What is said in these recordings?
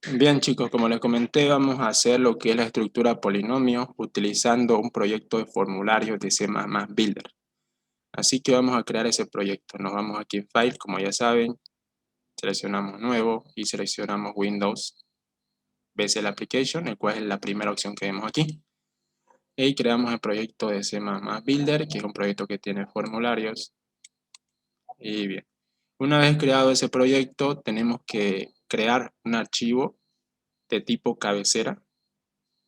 Bien, chicos, como les comenté, vamos a hacer lo que es la estructura polinomio utilizando un proyecto de formulario de C++ Builder. Así que vamos a crear ese proyecto. Nos vamos aquí en File, como ya saben, seleccionamos Nuevo y seleccionamos Windows BSL Application, el cual es la primera opción que vemos aquí. Y creamos el proyecto de C++ Builder, que es un proyecto que tiene formularios. Y bien, una vez creado ese proyecto, tenemos que crear un archivo de tipo cabecera,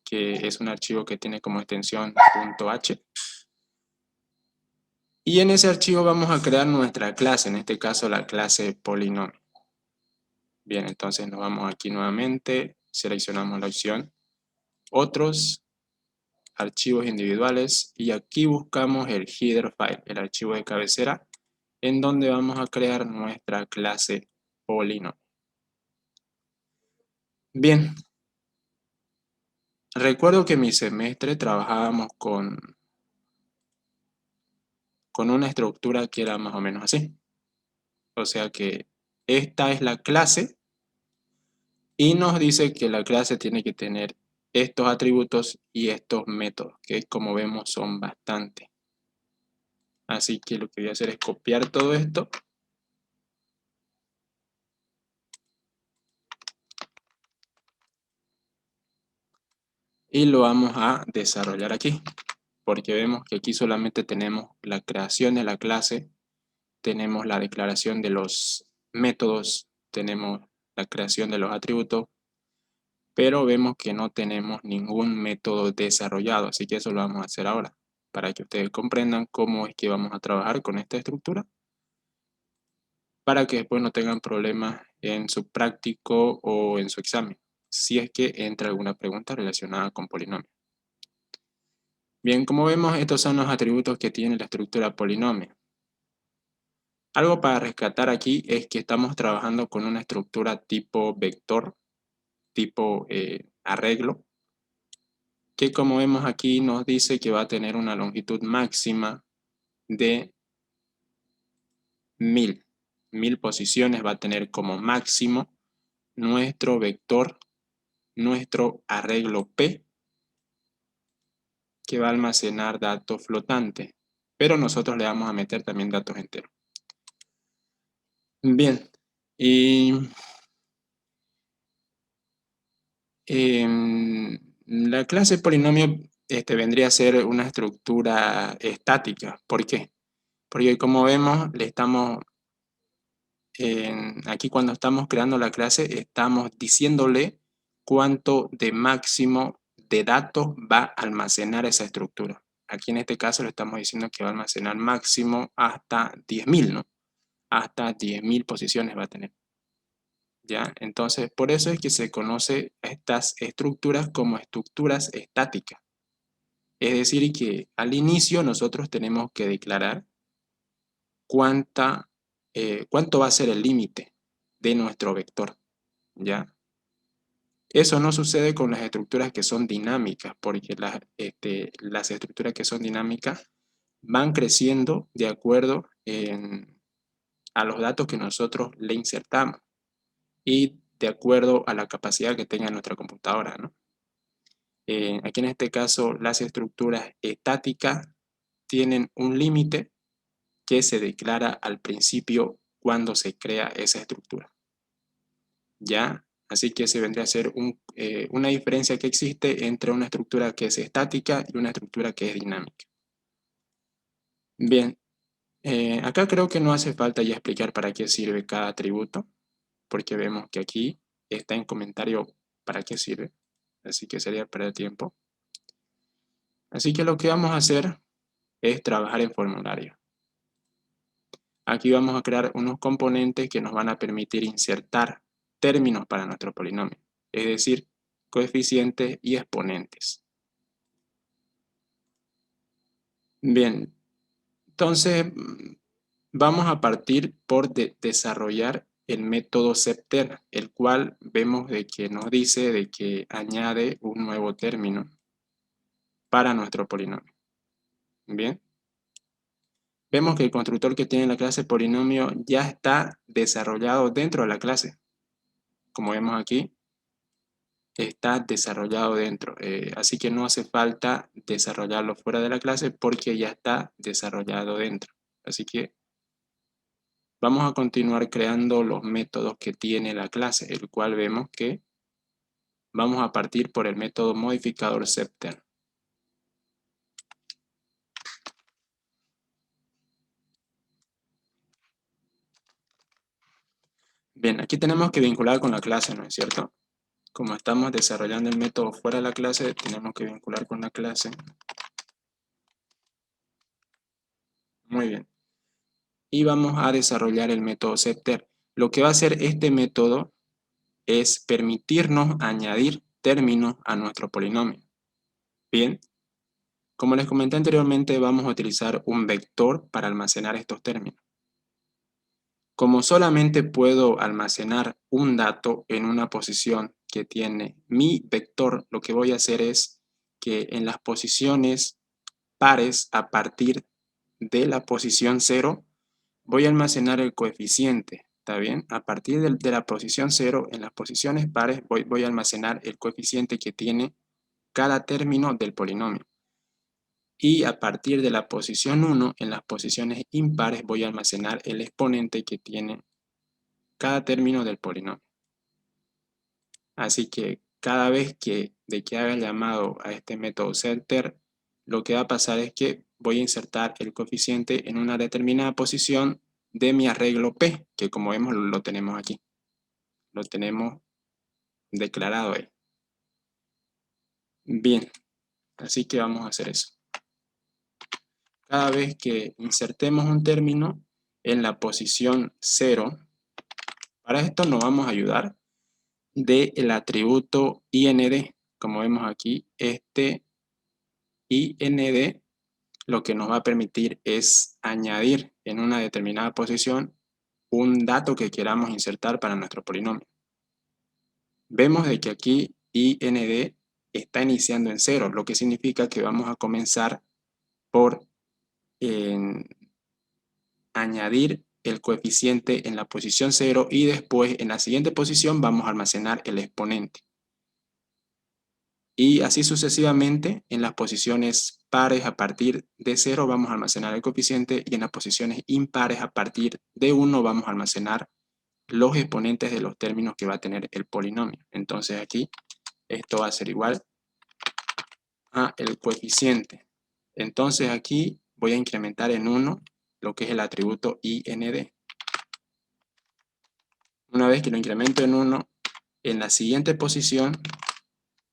que es un archivo que tiene como extensión .h. Y en ese archivo vamos a crear nuestra clase, en este caso la clase polinomio. Bien, entonces nos vamos aquí nuevamente, seleccionamos la opción Otros, Archivos individuales, y aquí buscamos el header file, el archivo de cabecera, en donde vamos a crear nuestra clase polinomio. Bien, recuerdo que en mi semestre trabajábamos con una estructura que era más o menos así. O sea que esta es la clase y nos dice que la clase tiene que tener estos atributos y estos métodos, que como vemos son bastantes. Así que lo que voy a hacer es copiar todo esto y lo vamos a desarrollar aquí, porque vemos que aquí solamente tenemos la creación de la clase, tenemos la declaración de los métodos, tenemos la creación de los atributos, pero vemos que no tenemos ningún método desarrollado, así que eso lo vamos a hacer ahora, para que ustedes comprendan cómo es que vamos a trabajar con esta estructura, para que después no tengan problemas en su práctico o en su examen, si es que entra alguna pregunta relacionada con polinomios. Bien, como vemos, estos son los atributos que tiene la estructura polinomio. Algo para rescatar aquí es que estamos trabajando con una estructura tipo vector, tipo arreglo, que como vemos aquí nos dice que va a tener una longitud máxima de 1000. 1000 posiciones va a tener como máximo nuestro vector, nuestro arreglo P, que va a almacenar datos flotantes, pero nosotros le vamos a meter también datos enteros. Bien, y la clase polinomio vendría a ser una estructura estática. ¿Por qué? Porque como vemos, le estamos aquí cuando estamos creando la clase, estamos diciéndole cuánto de máximo de datos va a almacenar esa estructura. Aquí en este caso le estamos diciendo que va a almacenar máximo hasta 10.000, ¿no? Hasta 10.000 posiciones va a tener. ¿Ya? Entonces, por eso es que se conoce a estas estructuras como estructuras estáticas. Es decir, que al inicio nosotros tenemos que declarar cuánto va a ser el límite de nuestro vector, ¿ya? Eso no sucede con las estructuras que son dinámicas, porque las estructuras que son dinámicas van creciendo de acuerdo a los datos que nosotros le insertamos y de acuerdo a la capacidad que tenga nuestra computadora, ¿no? Aquí en este caso, las estructuras estáticas tienen un límite que se declara al principio cuando se crea esa estructura. ¿Ya? Así que se vendría a ser una diferencia que existe entre una estructura que es estática y una estructura que es dinámica. Bien, acá creo que no hace falta ya explicar para qué sirve cada atributo, porque vemos que aquí está en comentario para qué sirve, así que sería perder tiempo. Así que lo que vamos a hacer es trabajar en formulario. Aquí vamos a crear unos componentes que nos van a permitir insertar términos para nuestro polinomio, es decir, coeficientes y exponentes. Bien, entonces vamos a partir por desarrollar el método septer, el cual vemos de que nos dice de que añade un nuevo término para nuestro polinomio. Bien, vemos que el constructor que tiene la clase polinomio ya está desarrollado dentro de la clase. Como vemos aquí, está desarrollado dentro. Así que no hace falta desarrollarlo fuera de la clase porque ya está desarrollado dentro. Así que vamos a continuar creando los métodos que tiene la clase, el cual vemos que vamos a partir por el método modificador setter. Bien, aquí tenemos que vincular con la clase, ¿no es cierto? Como estamos desarrollando el método fuera de la clase, tenemos que vincular con la clase. Muy bien. Y vamos a desarrollar el método setter. Lo que va a hacer este método es permitirnos añadir términos a nuestro polinomio. Bien, como les comenté anteriormente, vamos a utilizar un vector para almacenar estos términos. Como solamente puedo almacenar un dato en una posición que tiene mi vector, lo que voy a hacer es que en las posiciones pares a partir de la posición 0, voy a almacenar el coeficiente, ¿está bien? A partir de la posición 0, en las posiciones pares voy a almacenar el coeficiente que tiene cada término del polinomio. Y a partir de la posición 1, en las posiciones impares, voy a almacenar el exponente que tiene cada término del polinomio. Así que cada vez que haga el llamado a este método setter, lo que va a pasar es que voy a insertar el coeficiente en una determinada posición de mi arreglo P, que como vemos lo tenemos aquí. Lo tenemos declarado ahí. Bien, así que vamos a hacer eso. Cada vez que insertemos un término en la posición 0, para esto nos vamos a ayudar del atributo IND. Como vemos aquí, este IND lo que nos va a permitir es añadir en una determinada posición un dato que queramos insertar para nuestro polinomio. Vemos de que aquí IND está iniciando en 0, lo que significa que vamos a comenzar por añadir el coeficiente en la posición 0 y después en la siguiente posición vamos a almacenar el exponente. Y así sucesivamente en las posiciones pares a partir de 0 vamos a almacenar el coeficiente y en las posiciones impares a partir de 1 vamos a almacenar los exponentes de los términos que va a tener el polinomio. Entonces aquí esto va a ser igual a el coeficiente. Entonces aquí voy a incrementar en 1 lo que es el atributo IND. Una vez que lo incremento en 1, en la siguiente posición,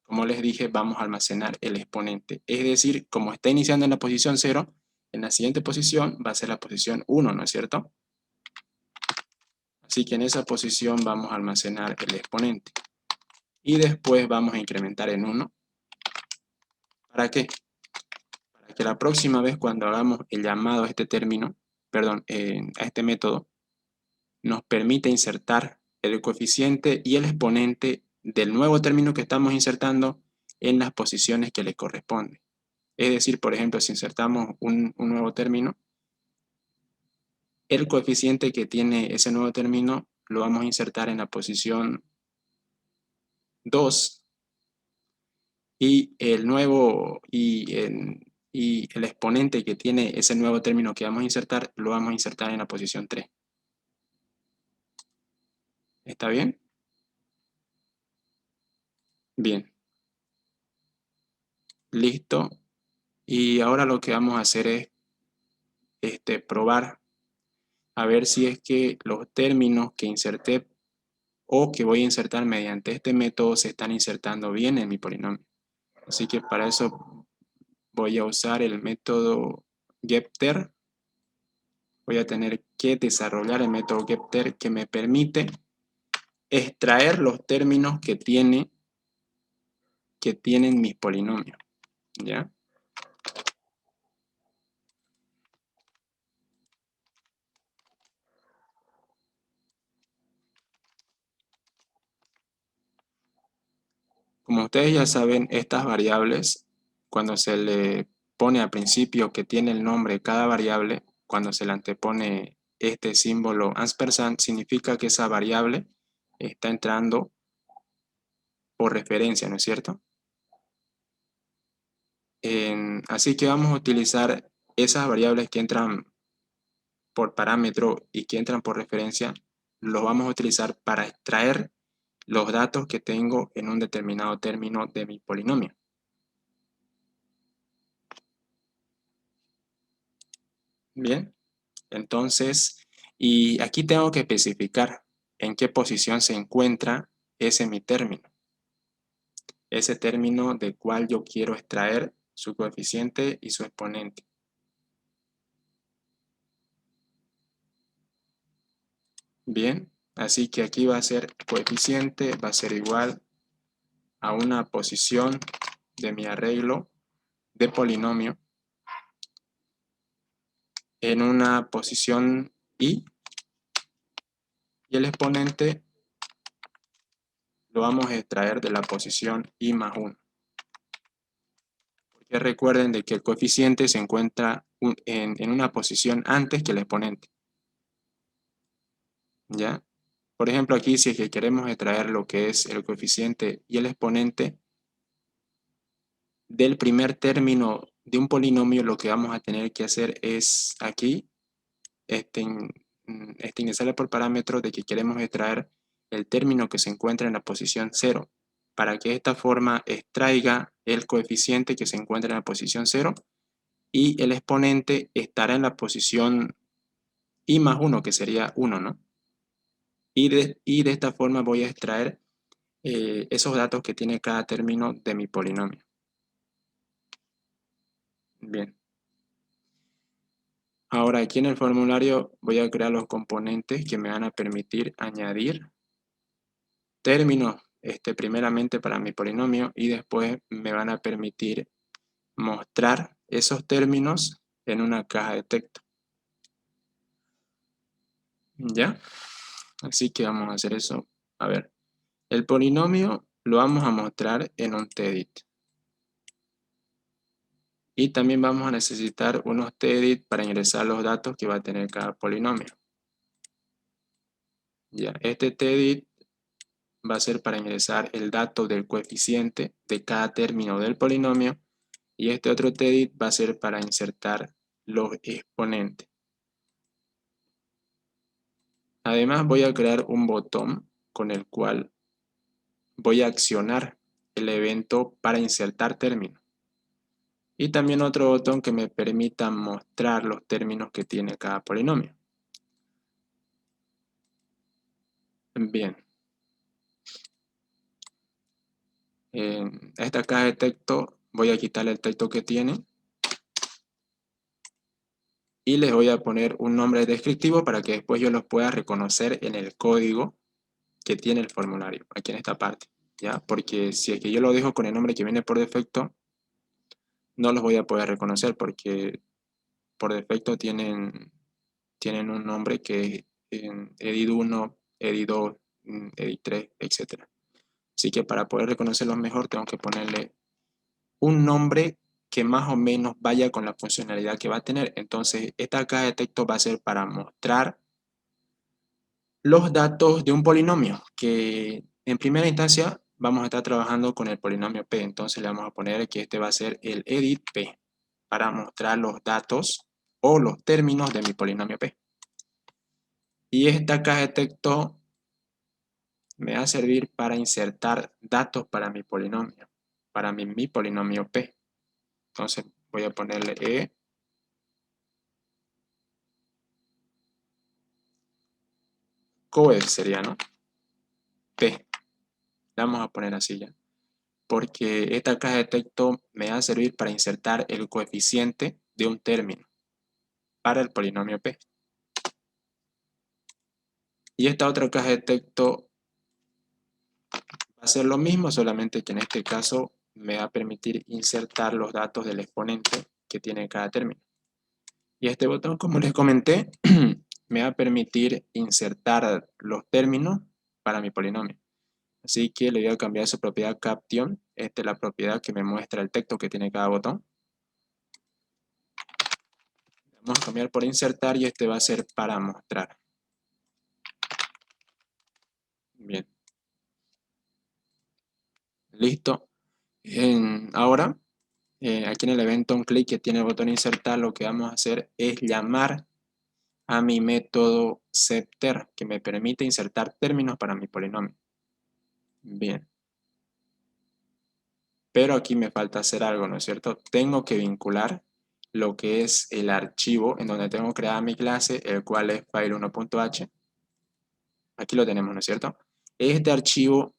como les dije, vamos a almacenar el exponente. Es decir, como está iniciando en la posición 0, en la siguiente posición va a ser la posición 1, ¿no es cierto? Así que en esa posición vamos a almacenar el exponente. Y después vamos a incrementar en 1. ¿Para qué? Para que la próxima vez cuando hagamos el llamado a este término, perdón, a este método, nos permite insertar el coeficiente y el exponente del nuevo término que estamos insertando en las posiciones que le corresponden. Es decir, por ejemplo, si insertamos un nuevo término, el coeficiente que tiene ese nuevo término lo vamos a insertar en la posición 2 y el exponente que tiene ese nuevo término que vamos a insertar lo vamos a insertar en la posición 3. ¿Está bien? Bien. Listo. Y ahora lo que vamos a hacer es probar a ver si es que los términos que inserté o que voy a insertar mediante este método se están insertando bien en mi polinomio. Así que para eso voy a usar el método getter. Voy a tener que desarrollar el método getter que me permite extraer los términos que tienen mis polinomios. ¿Ya? Como ustedes ya saben, estas variables, cuando se le pone al principio que tiene el nombre de cada variable, cuando se le antepone este símbolo ampersand, significa que esa variable está entrando por referencia, ¿no es cierto? Así que vamos a utilizar esas variables que entran por parámetro y que entran por referencia, los vamos a utilizar para extraer los datos que tengo en un determinado término de mi polinomio. Bien, entonces, y aquí tengo que especificar en qué posición se encuentra ese mi término. Ese término del cual yo quiero extraer su coeficiente y su exponente. Bien, así que aquí va a ser coeficiente, va a ser igual a una posición de mi arreglo de polinomio en una posición y el exponente lo vamos a extraer de la posición i más 1. Porque recuerden de que el coeficiente se encuentra en una posición antes que el exponente. ¿Ya? Por ejemplo, aquí si es que queremos extraer lo que es el coeficiente y el exponente del primer término de un polinomio, lo que vamos a tener que hacer es aquí ingresarle por parámetro de que queremos extraer el término que se encuentra en la posición 0, para que de esta forma extraiga el coeficiente que se encuentra en la posición 0 y el exponente estará en la posición i más 1, que sería 1, ¿no? Y de esta forma voy a extraer esos datos que tiene cada término de mi polinomio. Bien. Ahora aquí en el formulario voy a crear los componentes que me van a permitir añadir términos primeramente para mi polinomio y después me van a permitir mostrar esos términos en una caja de texto. ¿Ya? Así que vamos a hacer eso. A ver, el polinomio lo vamos a mostrar en un TEDIT. Y también vamos a necesitar unos TEDIT para ingresar los datos que va a tener cada polinomio. Ya, este TEDIT va a ser para ingresar el dato del coeficiente de cada término del polinomio y este otro TEDIT va a ser para insertar los exponentes. Además voy a crear un botón con el cual voy a accionar el evento para insertar términos. Y también otro botón que me permita mostrar los términos que tiene cada polinomio. Bien. A esta caja de texto voy a quitarle el texto que tiene y les voy a poner un nombre descriptivo para que después yo los pueda reconocer en el código que tiene el formulario, aquí en esta parte, ¿ya? Porque si es que yo lo dejo con el nombre que viene por defecto, no los voy a poder reconocer porque por defecto tienen un nombre que es edit 1, edit 2, edit 3, etc. Así que para poder reconocerlos mejor tengo que ponerle un nombre que más o menos vaya con la funcionalidad que va a tener. Entonces, esta caja de texto va a ser para mostrar los datos de un polinomio, que en primera instancia vamos a estar trabajando con el polinomio P. Entonces le vamos a poner que este va a ser el edit P, para mostrar los datos o los términos de mi polinomio P. Y esta caja de texto me va a servir para insertar datos para mi polinomio, para mi polinomio P. Entonces voy a ponerle E coef sería, ¿no? P. Le vamos a poner así ya. Porque esta caja de texto me va a servir para insertar el coeficiente de un término para el polinomio P. Y esta otra caja de texto va a ser lo mismo, solamente que en este caso me va a permitir insertar los datos del exponente que tiene cada término. Y este botón, como les comenté, me va a permitir insertar los términos para mi polinomio. Así que le voy a cambiar su propiedad caption. Esta es la propiedad que me muestra el texto que tiene cada botón. Vamos a cambiar por insertar y este va a ser para mostrar. Bien. Listo. Ahora, aquí en el evento onClick que tiene el botón insertar, lo que vamos a hacer es llamar a mi método septer, que me permite insertar términos para mi polinomio. Bien. Pero aquí me falta hacer algo, ¿no es cierto? Tengo que vincular lo que es el archivo en donde tengo creada mi clase, el cual es file1.h. Aquí lo tenemos, ¿no es cierto? Este archivo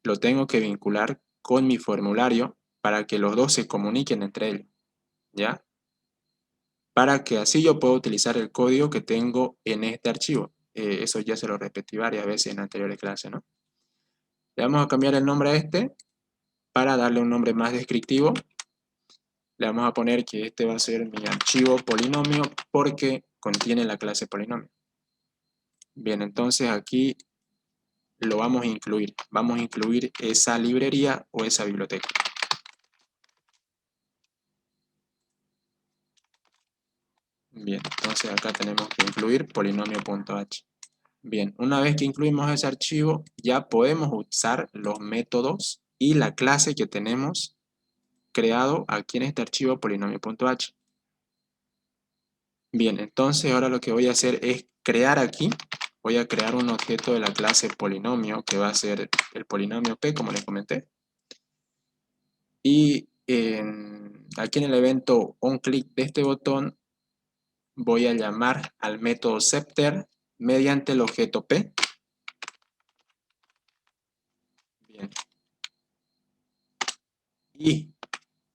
lo tengo que vincular con mi formulario para que los dos se comuniquen entre ellos, ¿ya? Para que así yo pueda utilizar el código que tengo en este archivo. Eso ya se lo repetí varias veces en anteriores clases, ¿no? Le vamos a cambiar el nombre a este para darle un nombre más descriptivo. Le vamos a poner que este va a ser mi archivo polinomio porque contiene la clase polinomio. Bien, entonces aquí lo vamos a incluir. Vamos a incluir esa librería o esa biblioteca. Bien, entonces acá tenemos que incluir polinomio.h. Bien, una vez que incluimos ese archivo, ya podemos usar los métodos y la clase que tenemos creado aquí en este archivo polinomio.h. Bien, entonces ahora lo que voy a hacer es crear aquí, voy a crear un objeto de la clase polinomio, que va a ser el polinomio p, como les comenté. Y aquí en el evento onClick de este botón, voy a llamar al método septer mediante el objeto p. Bien. Y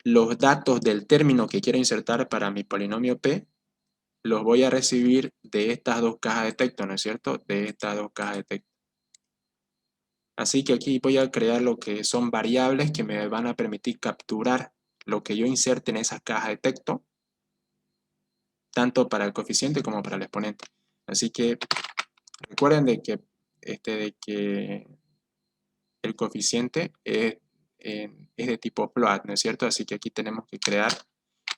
los datos del término que quiero insertar para mi polinomio p, los voy a recibir de estas dos cajas de texto, ¿no es cierto? De estas dos cajas de texto. Así que aquí voy a crear lo que son variables que me van a permitir capturar lo que yo inserte en esa caja de texto, tanto para el coeficiente como para el exponente. Así que recuerden de que el coeficiente es de tipo float, ¿no es cierto? Así que aquí tenemos que crear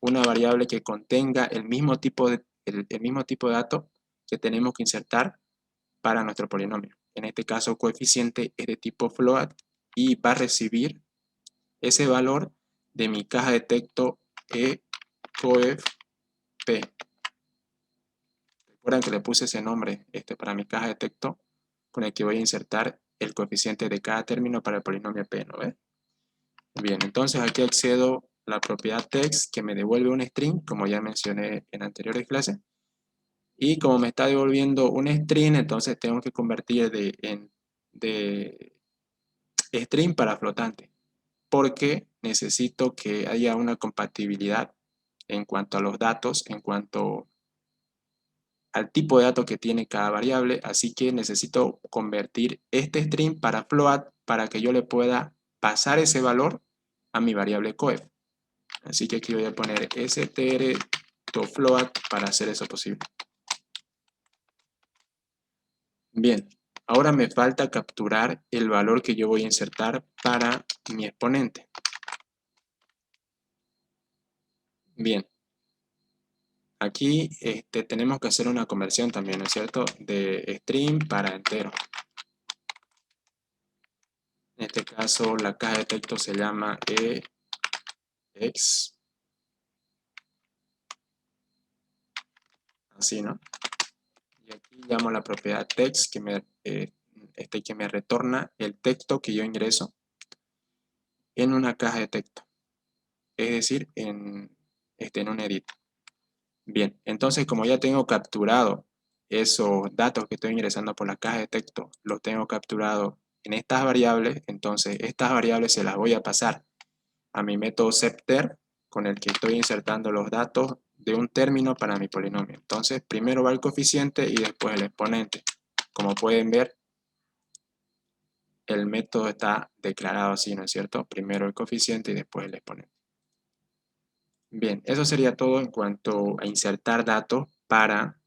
una variable que contenga el mismo tipo el mismo tipo de dato que tenemos que insertar para nuestro polinomio. En este caso, coeficiente es de tipo float y va a recibir ese valor de mi caja de texto ecoef p. Recuerden que le puse ese nombre para mi caja de texto con el que voy a insertar el coeficiente de cada término para el polinomio p, ¿no ves? Bien, entonces aquí accedo a la propiedad text que me devuelve un string, como ya mencioné en anteriores clases. Y como me está devolviendo un string, entonces tengo que convertir de string para flotante, porque necesito que haya una compatibilidad en cuanto a los datos, en cuanto al tipo de datos que tiene cada variable, así que necesito convertir este string para float para que yo le pueda pasar ese valor a mi variable coef. Así que aquí voy a poner str.float para hacer eso posible. Bien, ahora me falta capturar el valor que yo voy a insertar para mi exponente. Bien, aquí tenemos que hacer una conversión también, ¿no es cierto? De string para entero. En este caso, la caja de texto se llama ex. Así, ¿no? Y aquí llamo la propiedad text que me retorna el texto que yo ingreso en una caja de texto. Es decir, en un edit. Bien, entonces como ya tengo capturado esos datos que estoy ingresando por la caja de texto, los tengo capturado en estas variables, entonces estas variables se las voy a pasar a mi método septer con el que estoy insertando los datos de un término para mi polinomio. Entonces primero va el coeficiente y después el exponente. Como pueden ver, el método está declarado así, ¿no es cierto? Primero el coeficiente y después el exponente. Bien, eso sería todo en cuanto a insertar datos para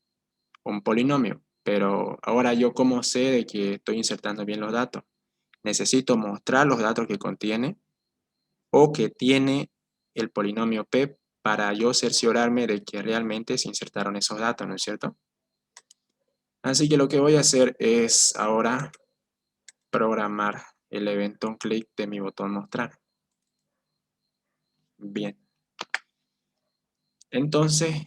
un polinomio. Pero ahora yo cómo sé de que estoy insertando bien los datos. Necesito mostrar los datos que contiene o que tiene el polinomio p para yo cerciorarme de que realmente se insertaron esos datos, ¿no es cierto? Así que lo que voy a hacer es ahora programar el evento onClick de mi botón mostrar. Bien. Entonces,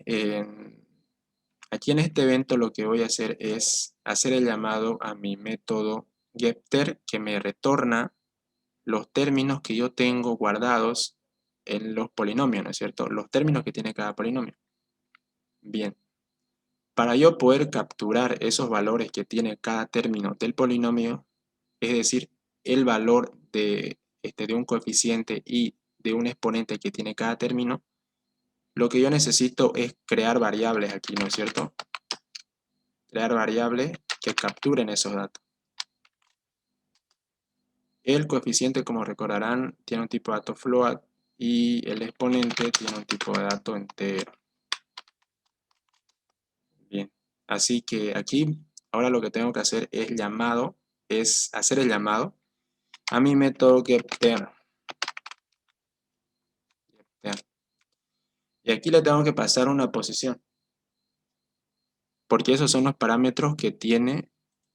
aquí en este evento lo que voy a hacer es hacer el llamado a mi método getter que me retorna los términos que yo tengo guardados en los polinomios, ¿no es cierto? Los términos que tiene cada polinomio. Bien. Para yo poder capturar esos valores que tiene cada término del polinomio, es decir, el valor de un coeficiente y de un exponente que tiene cada término, lo que yo necesito es crear variables aquí, ¿no es cierto? Crear variables que capturen esos datos. El coeficiente, como recordarán, tiene un tipo de dato float y el exponente tiene un tipo de dato entero. Bien, así que aquí ahora lo que tengo que hacer es hacer el llamado a mi método getter. Y aquí le tengo que pasar una posición, porque esos son los parámetros que tiene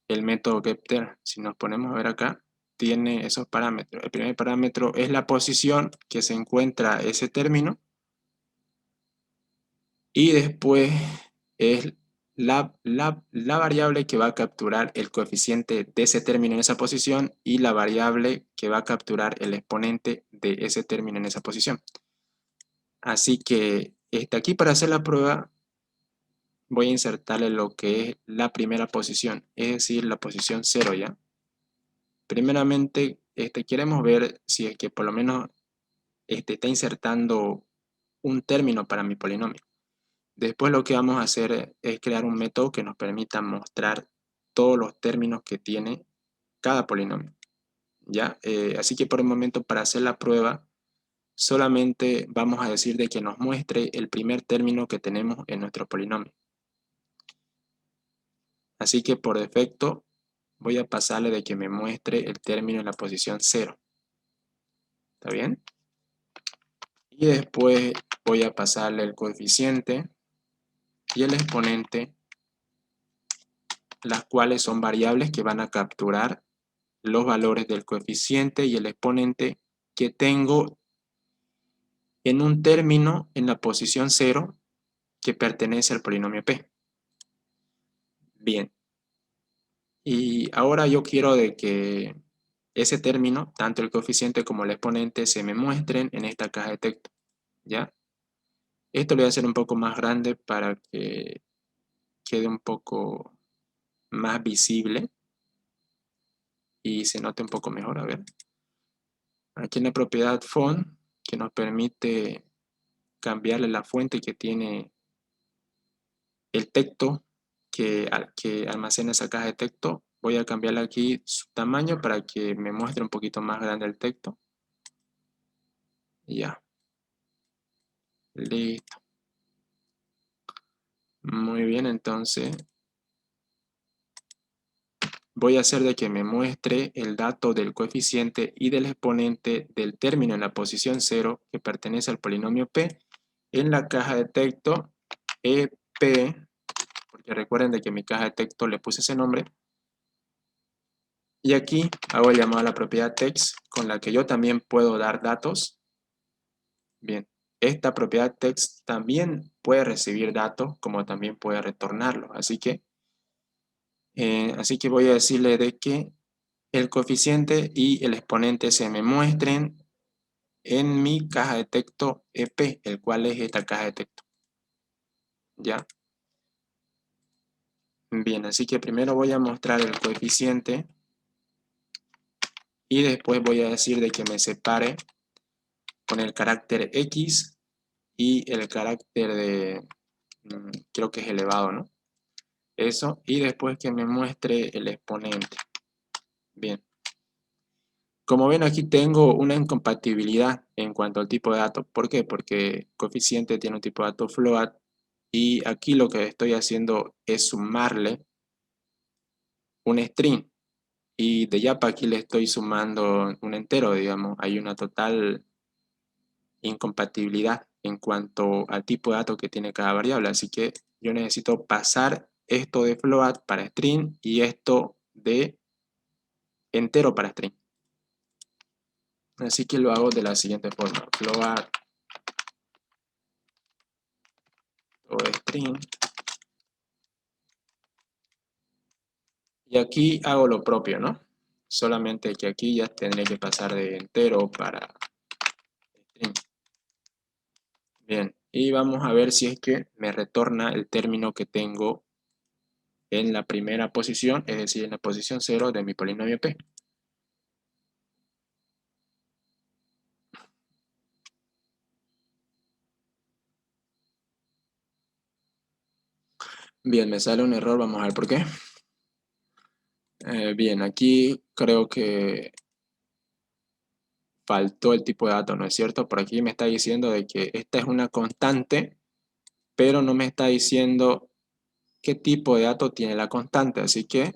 el método getter. Si nos ponemos a ver acá, tiene esos parámetros. El primer parámetro es la posición que se encuentra ese término, y después es la variable que va a capturar el coeficiente de ese término en esa posición y la variable que va a capturar el exponente de ese término en esa posición. Así que aquí para hacer la prueba voy a insertarle lo que es la primera posición, es decir, la posición 0 ya. Primeramente, queremos ver si es que por lo menos está insertando un término para mi polinomio. Después lo que vamos a hacer es crear un método que nos permita mostrar todos los términos que tiene cada polinomio. ¿Ya? Así que por el momento, para hacer la prueba, solamente vamos a decir de que nos muestre el primer término que tenemos en nuestro polinomio. Así que por defecto voy a pasarle de que me muestre el término en la posición 0. ¿Está bien? Y después voy a pasarle el coeficiente y el exponente, las cuales son variables que van a capturar los valores del coeficiente y el exponente que tengo en un término en la posición 0 que pertenece al polinomio P. Bien. Y ahora yo quiero de que ese término, tanto el coeficiente como el exponente, se me muestren en esta caja de texto. ¿Ya? Esto lo voy a hacer un poco más grande para que quede un poco más visible y se note un poco mejor. A ver. Aquí en la propiedad font, que nos permite cambiarle la fuente que tiene el texto que almacena esa caja de texto, voy a cambiarle aquí su tamaño para que me muestre un poquito más grande el texto. Ya. Listo. Muy bien, entonces voy a hacer de que me muestre el dato del coeficiente y del exponente del término en la posición 0 que pertenece al polinomio P en la caja de texto EP, porque recuerden de que mi caja de texto le puse ese nombre. Y aquí hago el llamado a la propiedad text con la que yo también puedo dar datos. Bien, esta propiedad text también puede recibir datos como también puede retornarlos. Así que voy a decirle de que el coeficiente y el exponente se me muestren en mi caja de texto EP, el cual es esta caja de texto. ¿Ya? Bien, así que primero voy a mostrar el coeficiente y después voy a decir de que me separe con el carácter X y el carácter de, creo que es elevado, ¿no? Eso, y después que me muestre el exponente. Bien. Como ven, aquí tengo una incompatibilidad en cuanto al tipo de dato. ¿Por qué? Porque coeficiente tiene un tipo de dato float y aquí lo que estoy haciendo es sumarle un string y de ya para aquí le estoy sumando un entero, digamos. Hay una total incompatibilidad en cuanto al tipo de dato que tiene cada variable. Así que yo necesito pasar esto de float para string y esto de entero para string. Así que lo hago de la siguiente forma. Float o string. Y aquí hago lo propio, ¿no? Solamente que aquí ya tendré que pasar de entero para string. Bien, y vamos a ver si es que me retorna el término que tengo en la primera posición, es decir, en la posición 0 de mi polinomio P. Bien, me sale un error, vamos a ver por qué. Bien, aquí creo que faltó el tipo de dato, ¿no es cierto? Por aquí me está diciendo de que esta es una constante, pero no me está diciendo qué tipo de dato tiene la constante. Así que,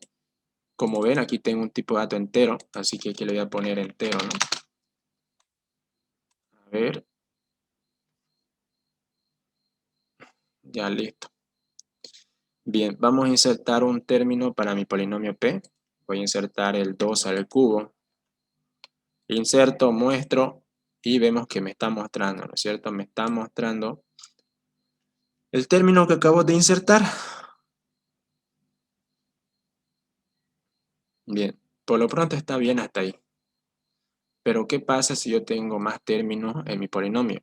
como ven, aquí tengo un tipo de dato entero, así que aquí le voy a poner entero, ¿no? A ver, ya listo. Bien, vamos a insertar un término para mi polinomio P. Voy a insertar el 2 al cubo. Inserto, muestro y vemos que me está mostrando, ¿no es cierto? Me está mostrando el término que acabo de insertar. Bien, por lo pronto está bien hasta ahí. Pero ¿qué pasa si yo tengo más términos en mi polinomio?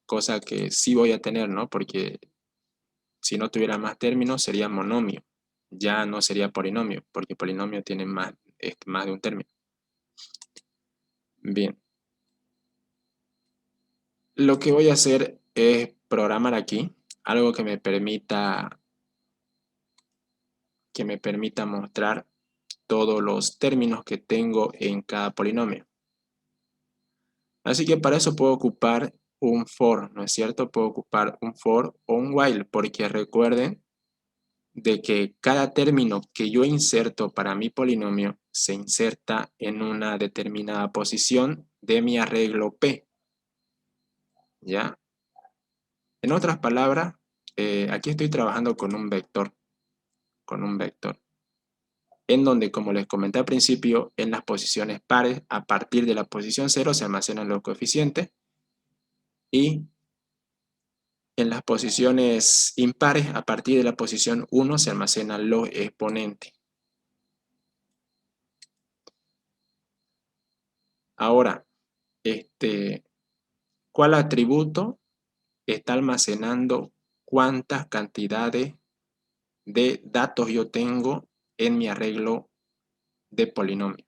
Cosa que sí voy a tener, ¿no? Porque si no tuviera más términos sería monomio. Ya no sería polinomio, porque polinomio tiene más de un término. Bien, lo que voy a hacer es programar aquí algo que me permita mostrar todos los términos que tengo en cada polinomio. Así que para eso puedo ocupar un for, ¿no es cierto? Puedo ocupar un for o un while, porque recuerden de que cada término que yo inserto para mi polinomio se inserta en una determinada posición de mi arreglo P, ¿ya? En otras palabras, aquí estoy trabajando con un vector, en donde, como les comenté al principio, en las posiciones pares, a partir de la posición 0 se almacenan los coeficientes y en las posiciones impares, a partir de la posición 1 se almacenan los exponentes. Ahora, ¿cuál atributo está almacenando cuántas cantidades de datos yo tengo en mi arreglo de polinomio?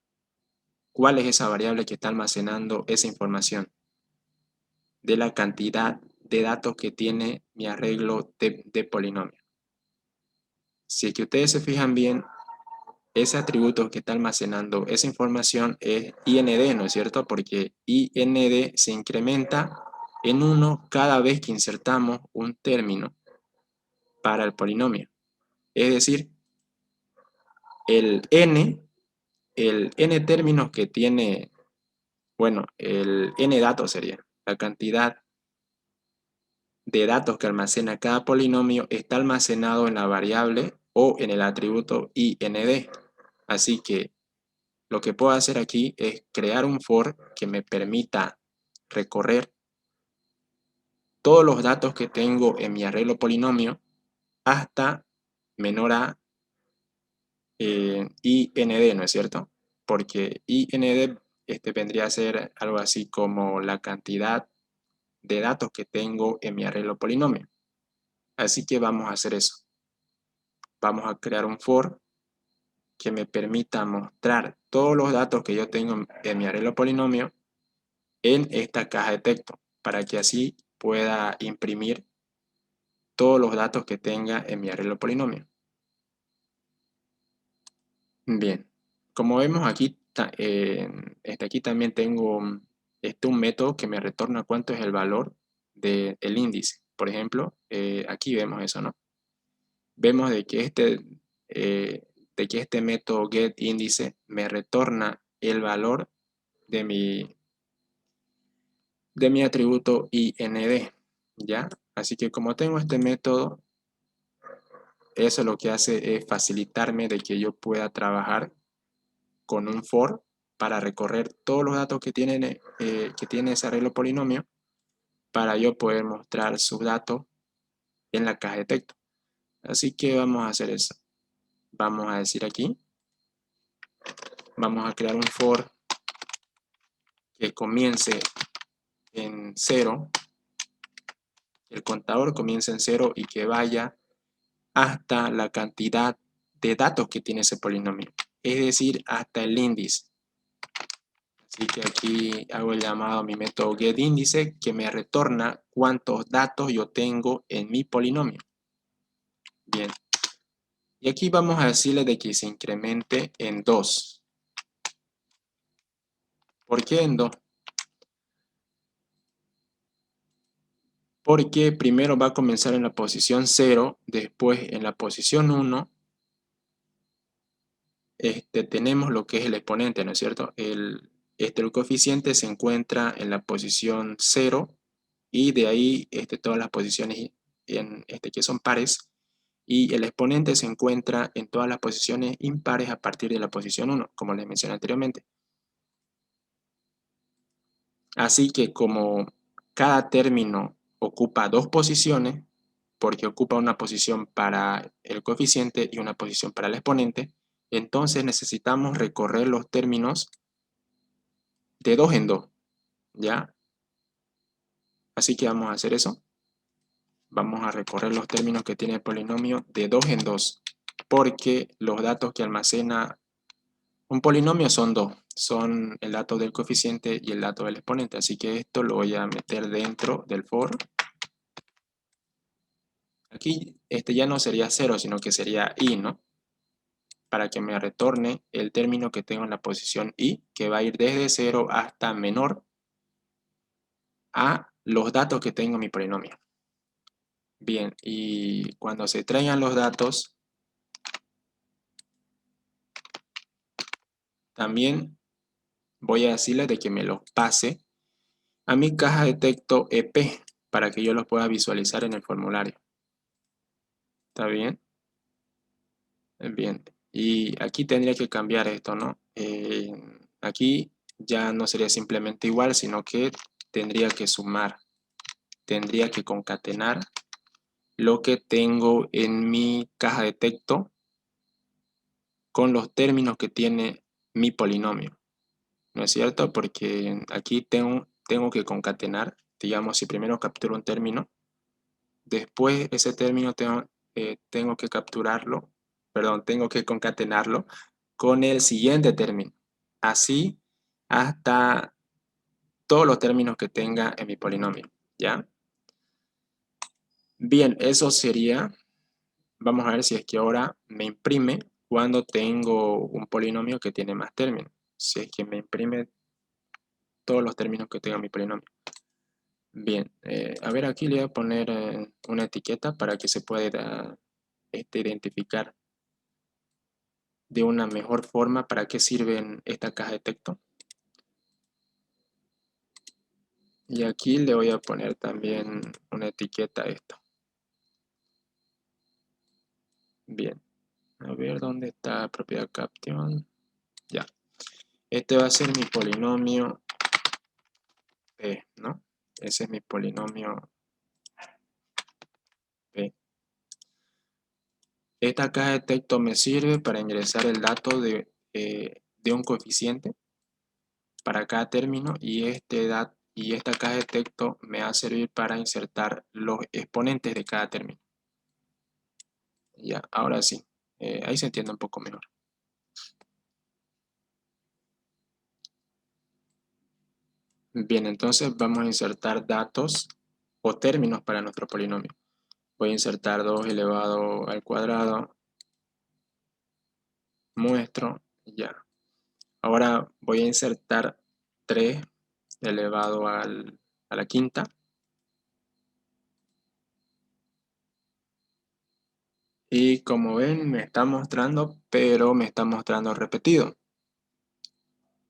¿Cuál es esa variable que está almacenando esa información de la cantidad de datos que tiene mi arreglo de polinomio? Si es que ustedes se fijan bien, ese atributo que está almacenando esa información es IND, ¿no es cierto? Porque IND se incrementa en 1 cada vez que insertamos un término para el polinomio. Es decir, el n términos que tiene, bueno, el n datos sería la cantidad de datos que almacena cada polinomio está almacenado en la variable o en el atributo IND. Así que lo que puedo hacer aquí es crear un for que me permita recorrer todos los datos que tengo en mi arreglo polinomio hasta menor a IND, ¿no es cierto? Porque IND vendría a ser algo así como la cantidad de datos que tengo en mi arreglo polinomio. Así que vamos a hacer eso. Vamos a crear un for que me permita mostrar todos los datos que yo tengo en mi arreglo polinomio en esta caja de texto, para que así pueda imprimir todos los datos que tenga en mi arreglo polinomio. Bien, como vemos aquí, aquí también tengo un método que me retorna cuánto es el valor del índice. Por ejemplo, aquí vemos eso, ¿no? Vemos eh, de que este método getIndice me retorna el valor de mi atributo IND, ¿ya? Así que como tengo este método, eso lo que hace es facilitarme de que yo pueda trabajar con un for para recorrer todos los datos que tiene ese arreglo polinomio para yo poder mostrar sus datos en la caja de texto. Así que vamos a hacer eso. Vamos a decir aquí, vamos a crear un for que comience en 0, el contador comience en 0 y que vaya hasta la cantidad de datos que tiene ese polinomio, es decir, hasta el índice. Así que aquí hago el llamado a mi método getIndice que me retorna cuántos datos yo tengo en mi polinomio. Bien. Y aquí vamos a decirle de que se incremente en 2. ¿Por qué en 2? Porque primero va a comenzar en la posición 0, después en la posición 1, tenemos lo que es el exponente, ¿no es cierto? El coeficiente se encuentra en la posición 0 y de ahí todas las posiciones que son pares, y el exponente se encuentra en todas las posiciones impares a partir de la posición 1, como les mencioné anteriormente. Así que como cada término ocupa 2 posiciones, porque ocupa una posición para el coeficiente y una posición para el exponente, entonces necesitamos recorrer los términos de 2 en 2, ¿ya? Así que vamos a hacer eso. Vamos a recorrer los términos que tiene el polinomio de 2 en 2, porque los datos que almacena un polinomio son 2, son el dato del coeficiente y el dato del exponente, así que esto lo voy a meter dentro del for. Aquí ya no sería 0, sino que sería i, ¿no? Para que me retorne el término que tengo en la posición i, que va a ir desde 0 hasta menor a los datos que tengo en mi polinomio. Bien, y cuando se traigan los datos, también voy a decirle de que me los pase a mi caja de texto EP para que yo los pueda visualizar en el formulario. ¿Está bien? Bien. Y aquí tendría que cambiar esto, ¿no? Aquí ya no sería simplemente igual, sino que tendría que sumar, tendría que concatenar lo que tengo en mi caja de texto con los términos que tiene mi polinomio. ¿No es cierto? Porque aquí tengo que concatenar, digamos, si primero capturo un término, después ese término tengo que capturarlo, perdón, tengo que concatenarlo con el siguiente término. Así hasta todos los términos que tenga en mi polinomio, ¿ya? Bien, eso sería, vamos a ver si es que ahora me imprime cuando tengo un polinomio que tiene más términos. Si es que me imprime todos los términos que tenga mi polinomio. Bien, a ver, aquí le voy a poner una etiqueta para que se pueda identificar de una mejor forma para qué sirven esta caja de texto. Y aquí le voy a poner también una etiqueta a esto. Bien, a ver dónde está propiedad caption. Ya, este va a ser mi polinomio P, ¿no? Ese es mi polinomio P. Esta caja de texto me sirve para ingresar el dato de un coeficiente para cada término y esta caja de texto me va a servir para insertar los exponentes de cada término. Ya, ahora sí, ahí se entiende un poco mejor. Bien, entonces vamos a insertar datos o términos para nuestro polinomio. Voy a insertar 2 elevado al cuadrado, muestro, ya. Ahora voy a insertar 3 elevado a la quinta. Y como ven, me está mostrando, pero me está mostrando repetido.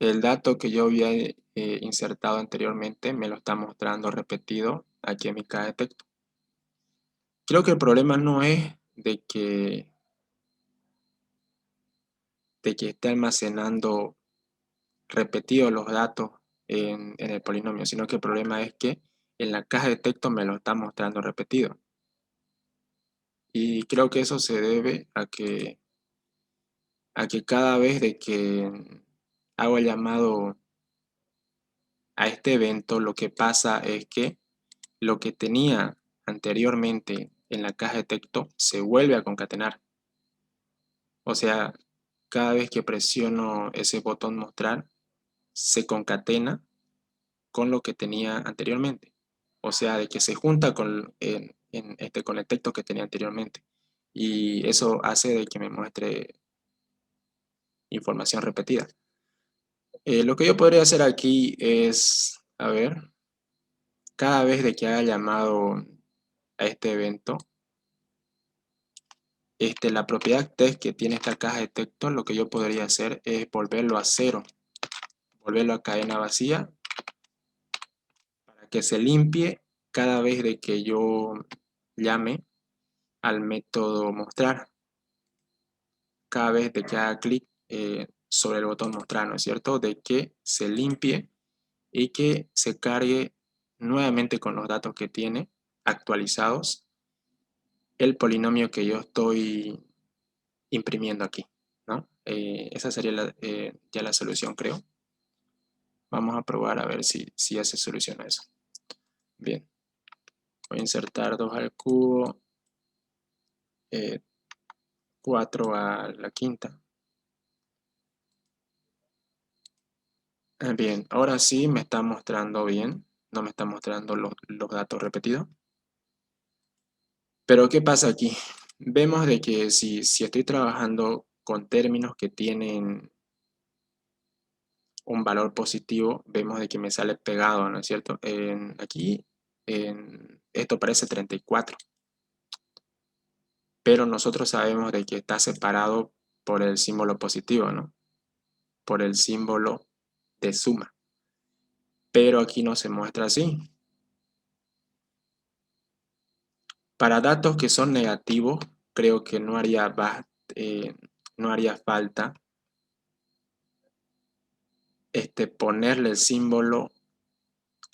El dato que yo había insertado anteriormente me lo está mostrando repetido aquí en mi caja de texto. Creo que el problema no es de que esté almacenando repetidos los datos en el polinomio, sino que el problema es que en la caja de texto me lo está mostrando repetido. Y creo que eso se debe a que cada vez de que hago el llamado a este evento, lo que pasa es que lo que tenía anteriormente en la caja de texto se vuelve a concatenar. O sea, cada vez que presiono ese botón mostrar, se concatena con lo que tenía anteriormente. O sea, de que se junta con el texto que tenía anteriormente. Y eso hace de que me muestre información repetida. Lo que yo podría hacer aquí es, a ver, cada vez de que haga llamado a este evento, la propiedad test que tiene esta caja de texto, lo que yo podría hacer es volverlo a cero, volverlo a cadena vacía, para que se limpie cada vez de que yo llame al método mostrar, cada vez de que haga clic sobre el botón mostrar, ¿no es cierto? De que se limpie y que se cargue nuevamente con los datos que tiene actualizados el polinomio que yo estoy imprimiendo aquí, ¿no? Esa sería ya la solución, creo. Vamos a probar a ver si ya se soluciona eso. Bien, voy a insertar 2 al cubo, 4 a la quinta. Bien, ahora sí me está mostrando bien, no me está mostrando los datos repetidos. Pero ¿qué pasa aquí? Vemos de que si estoy trabajando con términos que tienen un valor positivo, vemos de que me sale pegado, ¿no es cierto? Aquí esto parece 34, pero nosotros sabemos de que está separado por el símbolo positivo, ¿no? Por el símbolo de suma. Pero aquí no se muestra así. Para datos que son negativos, creo que eh, no haría falta ponerle el símbolo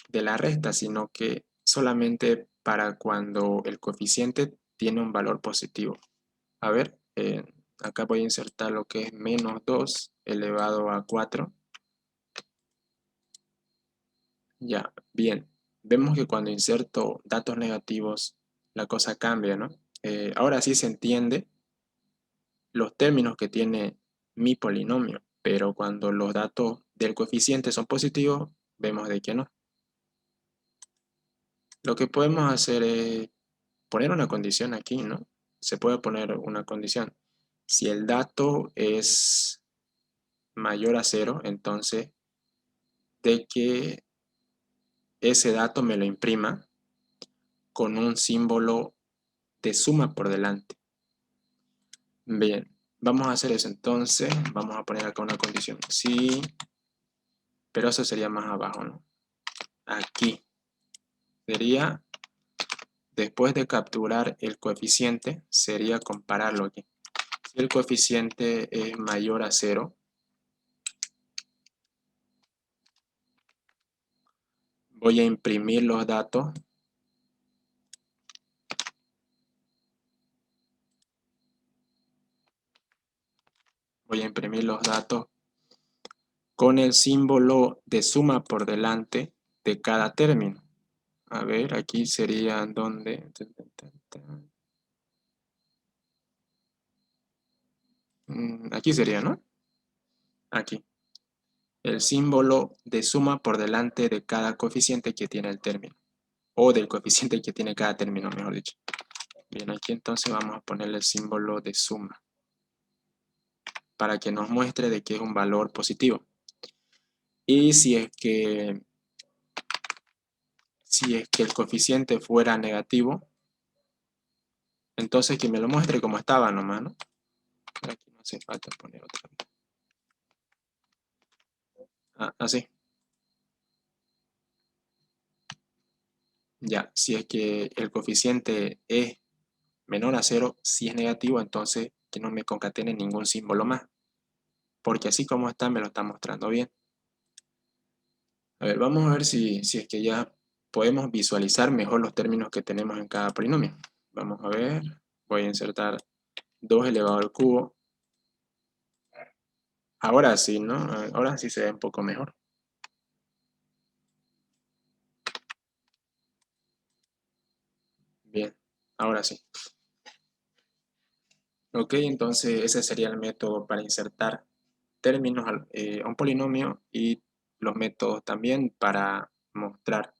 de la resta, sino que solamente para cuando el coeficiente tiene un valor positivo. A ver, acá voy a insertar lo que es menos 2 elevado a 4. Ya, bien. Vemos que cuando inserto datos negativos, la cosa cambia, ¿no? Ahora sí se entiende los términos que tiene mi polinomio, pero cuando los datos del coeficiente son positivos, vemos de que no. Lo que podemos hacer es poner una condición aquí, ¿no? Se puede poner una condición. Si el dato es mayor a 0, entonces de que ese dato me lo imprima con un símbolo de suma por delante. Bien, vamos a hacer eso entonces. Vamos a poner acá una condición. Sí, pero eso sería más abajo, ¿no? Aquí sería, después de capturar el coeficiente, sería compararlo aquí. Si el coeficiente es mayor a 0, voy a imprimir los datos con el símbolo de suma por delante de cada término. A ver, aquí serían donde... Aquí sería, ¿no? Aquí. El símbolo de suma por delante de cada coeficiente que tiene el término. O del coeficiente que tiene cada término, mejor dicho. Bien, aquí entonces vamos a ponerle el símbolo de suma para que nos muestre de que es un valor positivo. Y si es que el coeficiente fuera negativo, entonces que me lo muestre como estaba nomás, ¿no? Aquí no hace falta poner otra vez. Así. Ya, si es que el coeficiente es menor a 0, si es negativo, entonces que no me concatene ningún símbolo más. Porque así como está, me lo está mostrando bien. A ver, vamos a ver si es que ya podemos visualizar mejor los términos que tenemos en cada polinomio. Vamos a ver, voy a insertar 2 elevado al cubo. Ahora sí, ¿no? Ahora sí se ve un poco mejor. Bien, ahora sí. Ok, entonces ese sería el método para insertar términos a un polinomio y los métodos también para mostrar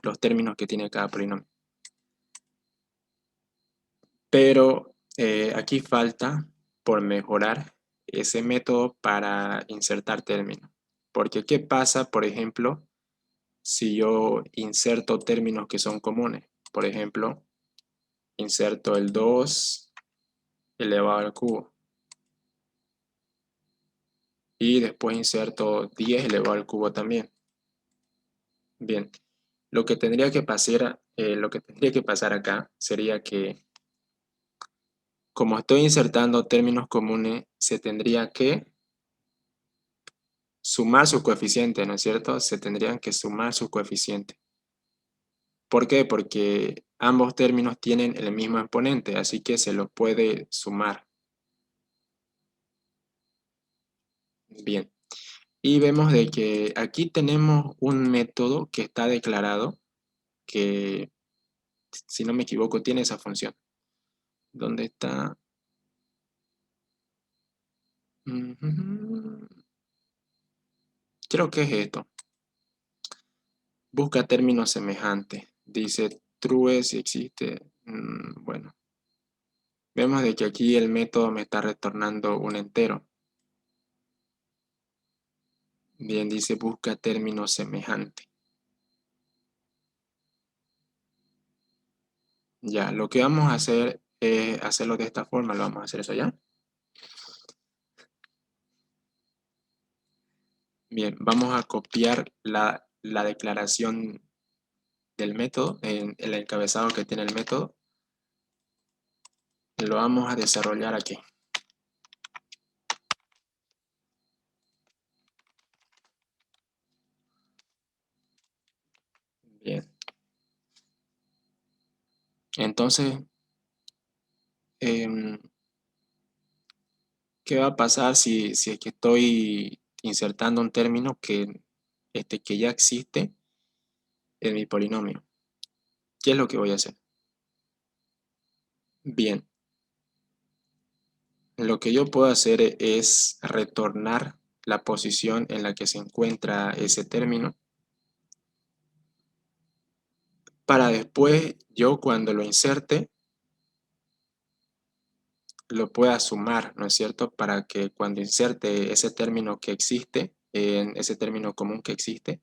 los términos que tiene cada polinomio. Pero aquí falta por mejorar ese método para insertar términos. Porque ¿qué pasa, por ejemplo, si yo inserto términos que son comunes? Por ejemplo, inserto el 2 elevado al cubo. Y después inserto 10 elevado al cubo también. Bien, lo que tendría que pasar acá sería que, como estoy insertando términos comunes, se tendría que sumar sus coeficientes, ¿no es cierto? Se tendrían que sumar sus coeficientes. ¿Por qué? Porque ambos términos tienen el mismo exponente, así que se los puede sumar. Bien. Y vemos de que aquí tenemos un método que está declarado, que, si no me equivoco, tiene esa función. ¿Dónde está? Creo que es esto. Busca términos semejantes. Dice true si existe. Bueno, vemos de que aquí el método me está retornando un entero. Bien, dice busca términos semejantes. Ya, lo que vamos a hacer es hacerlo de esta forma. Lo vamos a hacer eso ya. Bien, vamos a copiar la declaración del método en el encabezado que tiene el método. Lo vamos a desarrollar aquí. Bien. Entonces, em, ¿qué va a pasar si es que estoy insertando un término que ya existe en mi polinomio? ¿Qué es lo que voy a hacer? Bien, lo que yo puedo hacer es retornar la posición en la que se encuentra ese término para después yo cuando lo inserte lo pueda sumar, ¿no es cierto? Para que cuando inserte ese término que existe, en ese término común que existe,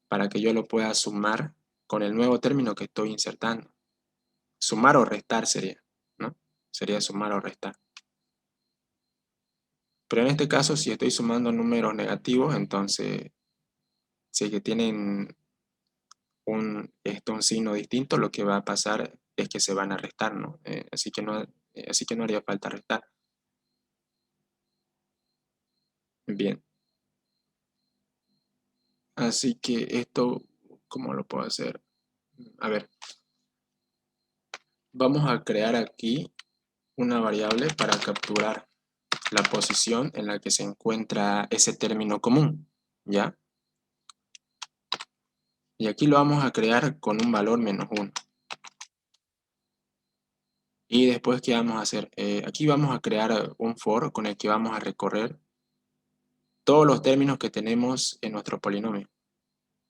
para que yo lo pueda sumar con el nuevo término que estoy insertando. Sumar o restar sería, ¿no? Sería sumar o restar. Pero en este caso, si estoy sumando números negativos, entonces, si es que tienen un signo distinto, lo que va a pasar es que se van a restar, ¿no? Así que no haría falta restar. Bien. Así que esto, ¿cómo lo puedo hacer? A ver, vamos a crear aquí una variable para capturar la posición en la que se encuentra ese término común, ¿ya? Y aquí lo vamos a crear con un valor -1. Y después, ¿qué vamos a hacer? Aquí vamos a crear un for con el que vamos a recorrer todos los términos que tenemos en nuestro polinomio,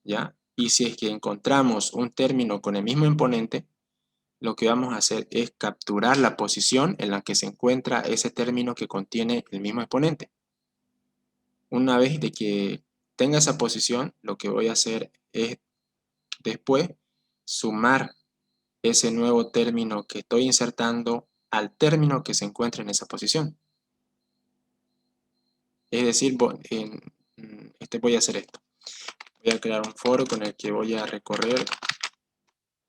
¿ya? Y si es que encontramos un término con el mismo exponente, lo que vamos a hacer es capturar la posición en la que se encuentra ese término que contiene el mismo exponente. Una vez de que tenga esa posición, lo que voy a hacer es después sumar ese nuevo término que estoy insertando al término que se encuentra en esa posición. Es decir, voy a hacer esto. Voy a crear un foro con el que voy a recorrer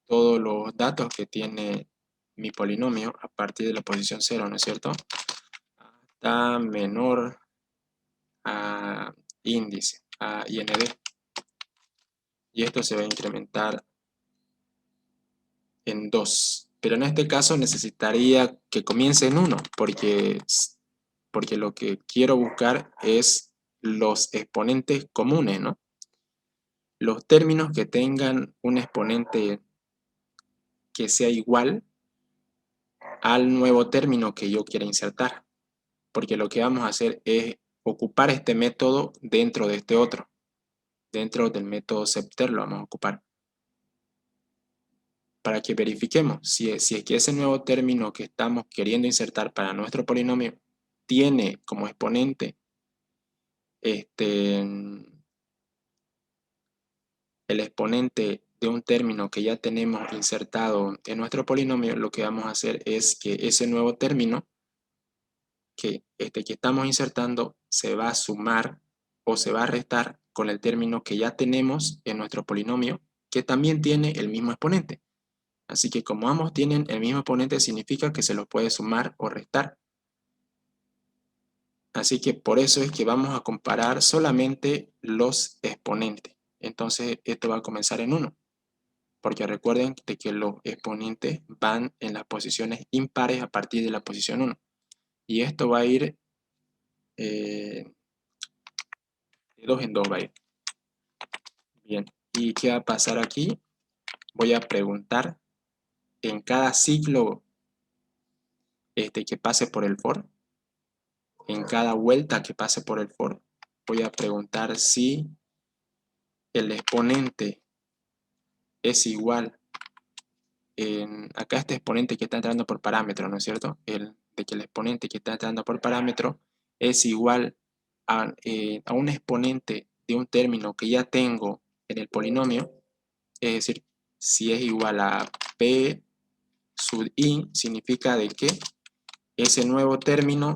todos los datos que tiene mi polinomio a partir de la posición 0, ¿no es cierto? Hasta menor a índice, a IND. y esto se va a incrementar en 2. Pero en este caso necesitaría que comience en 1, porque lo que quiero buscar es los exponentes comunes, ¿no? Los términos que tengan un exponente que sea igual al nuevo término que yo quiera insertar, porque lo que vamos a hacer es ocupar este método dentro de este otro, dentro del método septer lo vamos a ocupar, para que verifiquemos si es que ese nuevo término que estamos queriendo insertar para nuestro polinomio tiene como exponente el exponente de un término que ya tenemos insertado en nuestro polinomio. Lo que vamos a hacer es que ese nuevo término que estamos insertando se va a sumar o se va a restar con el término que ya tenemos en nuestro polinomio, que también tiene el mismo exponente. Así que como ambos tienen el mismo exponente, significa que se los puede sumar o restar. Así que por eso es que vamos a comparar solamente los exponentes. Entonces esto va a comenzar en 1, porque recuerden de que los exponentes van en las posiciones impares a partir de la posición 1. Y esto va a ir de 2 en 2 va a ir. Bien, ¿y qué va a pasar aquí? Voy a preguntar en cada ciclo que pase por el for, en cada vuelta que pase por el for, voy a preguntar si el exponente es igual acá este exponente que está entrando por parámetro, ¿no es cierto? De que el exponente que está entrando por parámetro es igual a un exponente de un término que ya tengo en el polinomio, es decir, si es igual a P sub I, significa de que ese nuevo término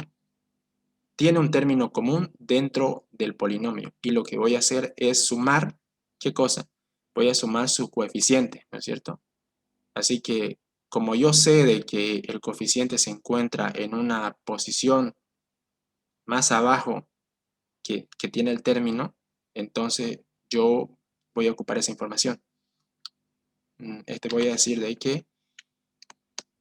tiene un término común dentro del polinomio, y lo que voy a hacer es sumar, ¿qué cosa? Voy a sumar su coeficiente, ¿no es cierto? Así que como yo sé de que el coeficiente se encuentra en una posición más abajo que tiene el término, entonces yo voy a ocupar esa información. Voy a decir de que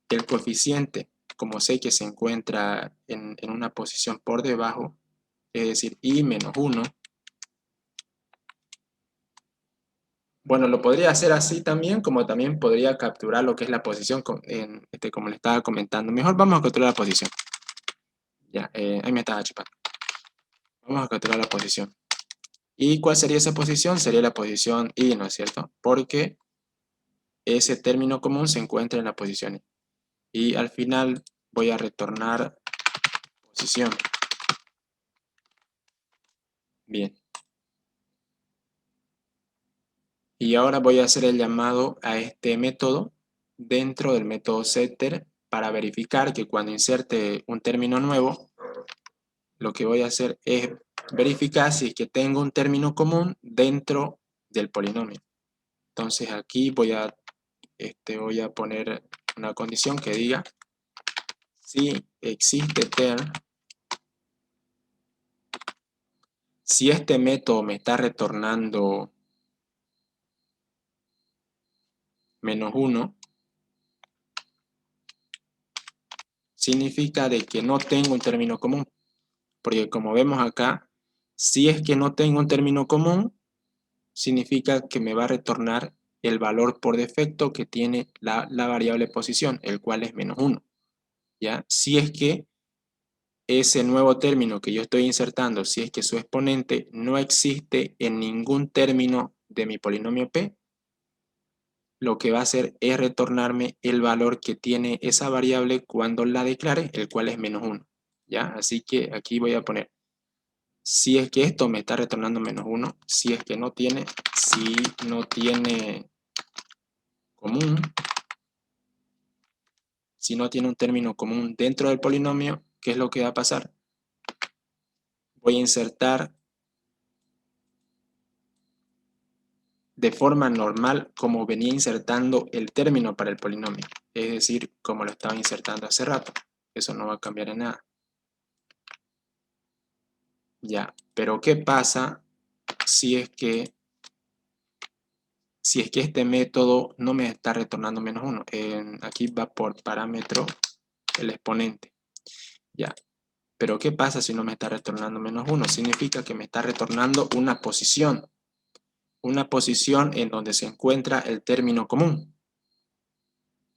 el coeficiente, como sé que se encuentra en una posición por debajo, es decir, i menos 1. Bueno, lo podría hacer así también, como también podría capturar lo que es la posición, como le estaba comentando. Mejor vamos a capturar la posición. Ya, ahí me estaba chupando. Vamos a capturar la posición. ¿Y cuál sería esa posición? Sería la posición I, ¿no es cierto? Porque ese término común se encuentra en la posición I. Y al final voy a retornar posición. Bien. Y ahora voy a hacer el llamado a este método dentro del método setter para verificar que cuando inserte un término nuevo, lo que voy a hacer es verificar si es que tengo un término común dentro del polinomio. Entonces aquí voy a poner una condición que diga si existe term, si este método me está retornando -1, significa de que no tengo un término común. Porque como vemos acá, si es que no tengo un término común, significa que me va a retornar el valor por defecto que tiene la variable posición, el cual es -1. ¿Ya? Si es que ese nuevo término que yo estoy insertando, si es que su exponente no existe en ningún término de mi polinomio P, lo que va a hacer es retornarme el valor que tiene esa variable cuando la declare, el cual es -1. ¿Ya? Así que aquí voy a poner, si es que esto me está retornando -1, si es que no tiene, si no tiene común, si no tiene un término común dentro del polinomio, ¿qué es lo que va a pasar? Voy a insertar de forma normal como venía insertando el término para el polinomio, es decir, como lo estaba insertando hace rato. Eso no va a cambiar en nada. Ya, pero ¿qué pasa si es que si es que este método no me está retornando -1. Aquí va por parámetro el exponente. Ya. Pero ¿qué pasa si no me está retornando -1? Significa que me está retornando una posición. Una posición en donde se encuentra el término común.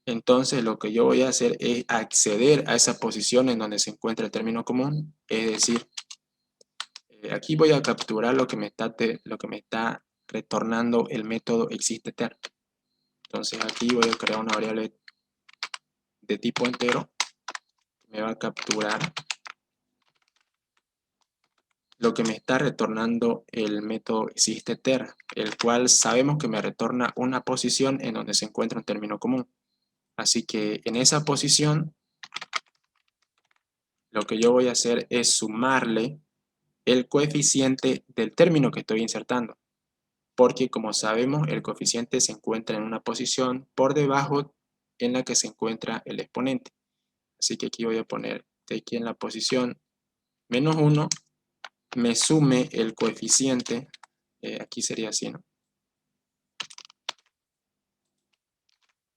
Entonces lo que yo voy a hacer es acceder a esa posición en donde se encuentra el término común. Es decir, aquí voy a capturar lo que me está retornando el método existEther. Entonces aquí voy a crear una variable de tipo entero. Me va a capturar lo que me está retornando el método existEther, el cual sabemos que me retorna una posición en donde se encuentra un término común. Así que en esa posición, lo que yo voy a hacer es sumarle el coeficiente del término que estoy insertando. Porque como sabemos, el coeficiente se encuentra en una posición por debajo en la que se encuentra el exponente. Así que aquí voy a poner de aquí en la posición -1, me sume el coeficiente, aquí sería así, ¿no?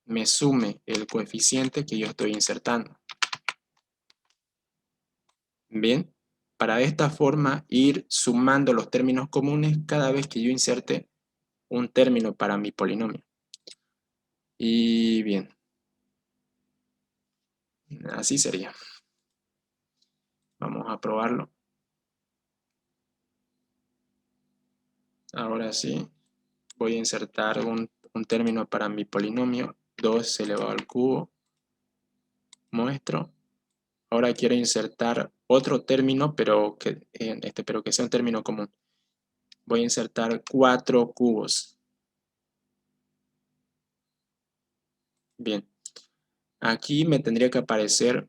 Me sume el coeficiente que yo estoy insertando. Bien, para de esta forma ir sumando los términos comunes cada vez que yo inserte un término para mi polinomio. Y bien, así sería. Vamos a probarlo. Ahora sí, voy a insertar un término para mi polinomio, 2 elevado al cubo. Muestro. Ahora quiero insertar otro término, pero que sea un término común. Voy a insertar 4 cubos. Bien. Aquí me tendría que aparecer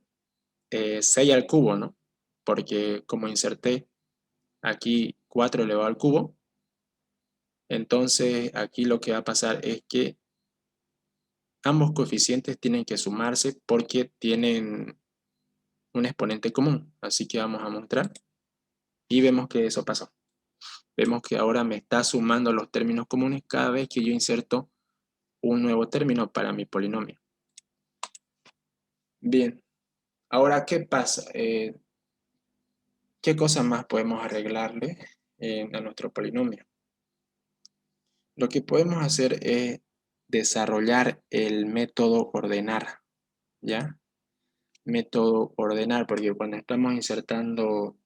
6 al cubo, ¿no? Porque como inserté aquí 4 elevado al cubo, entonces aquí lo que va a pasar es que ambos coeficientes tienen que sumarse porque tienen un exponente común. Así que vamos a mostrar y vemos que eso pasó. Vemos que ahora me está sumando los términos comunes cada vez que yo inserto un nuevo término para mi polinomio. Bien, ahora ¿qué pasa? ¿Qué cosas más podemos arreglarle a nuestro polinomio? Lo que podemos hacer es desarrollar el método ordenar, ¿ya? Método ordenar, porque cuando estamos insertando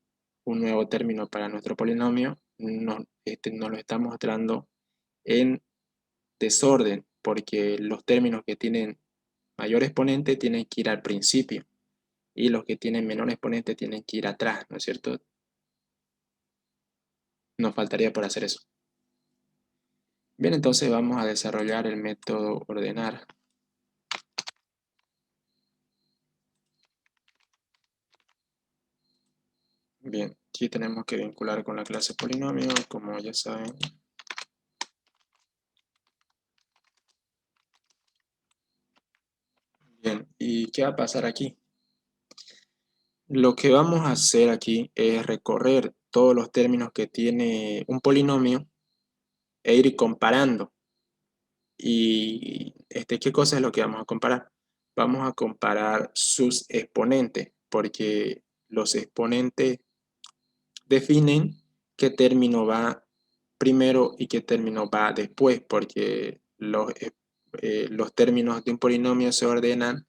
un nuevo término para nuestro polinomio, nos lo está mostrando en desorden, porque los términos que tienen mayor exponente tienen que ir al principio y los que tienen menor exponente tienen que ir atrás, ¿no es cierto? Nos faltaría por hacer eso. Bien, entonces vamos a desarrollar el método ordenar. Bien, aquí tenemos que vincular con la clase polinomio, como ya saben. Bien, ¿y qué va a pasar aquí? Lo que vamos a hacer aquí es recorrer todos los términos que tiene un polinomio e ir comparando. ¿Y qué cosa es lo que vamos a comparar? Vamos a comparar sus exponentes, porque los exponentes definen qué término va primero y qué término va después, porque los términos de un polinomio se ordenan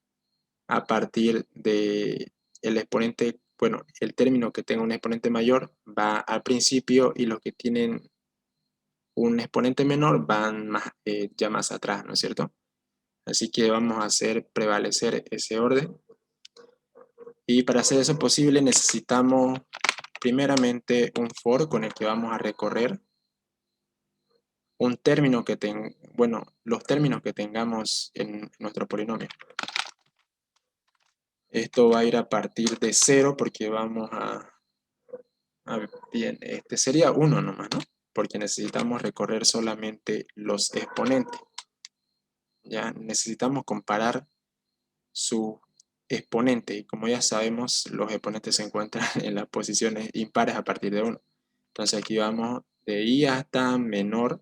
a partir de el exponente, bueno, el término que tenga un exponente mayor va al principio y los que tienen un exponente menor van ya más atrás, ¿no es cierto? Así que vamos a hacer prevalecer ese orden. Y para hacer eso posible necesitamos primeramente un for con el que vamos a recorrer un término los términos que tengamos en nuestro polinomio. Esto va a ir a partir de 0 porque vamos bien, sería 1 nomás, ¿no? Porque necesitamos recorrer solamente los exponentes. Ya necesitamos comparar su exponente. Y como ya sabemos, los exponentes se encuentran en las posiciones impares a partir de 1. Entonces aquí vamos de i hasta menor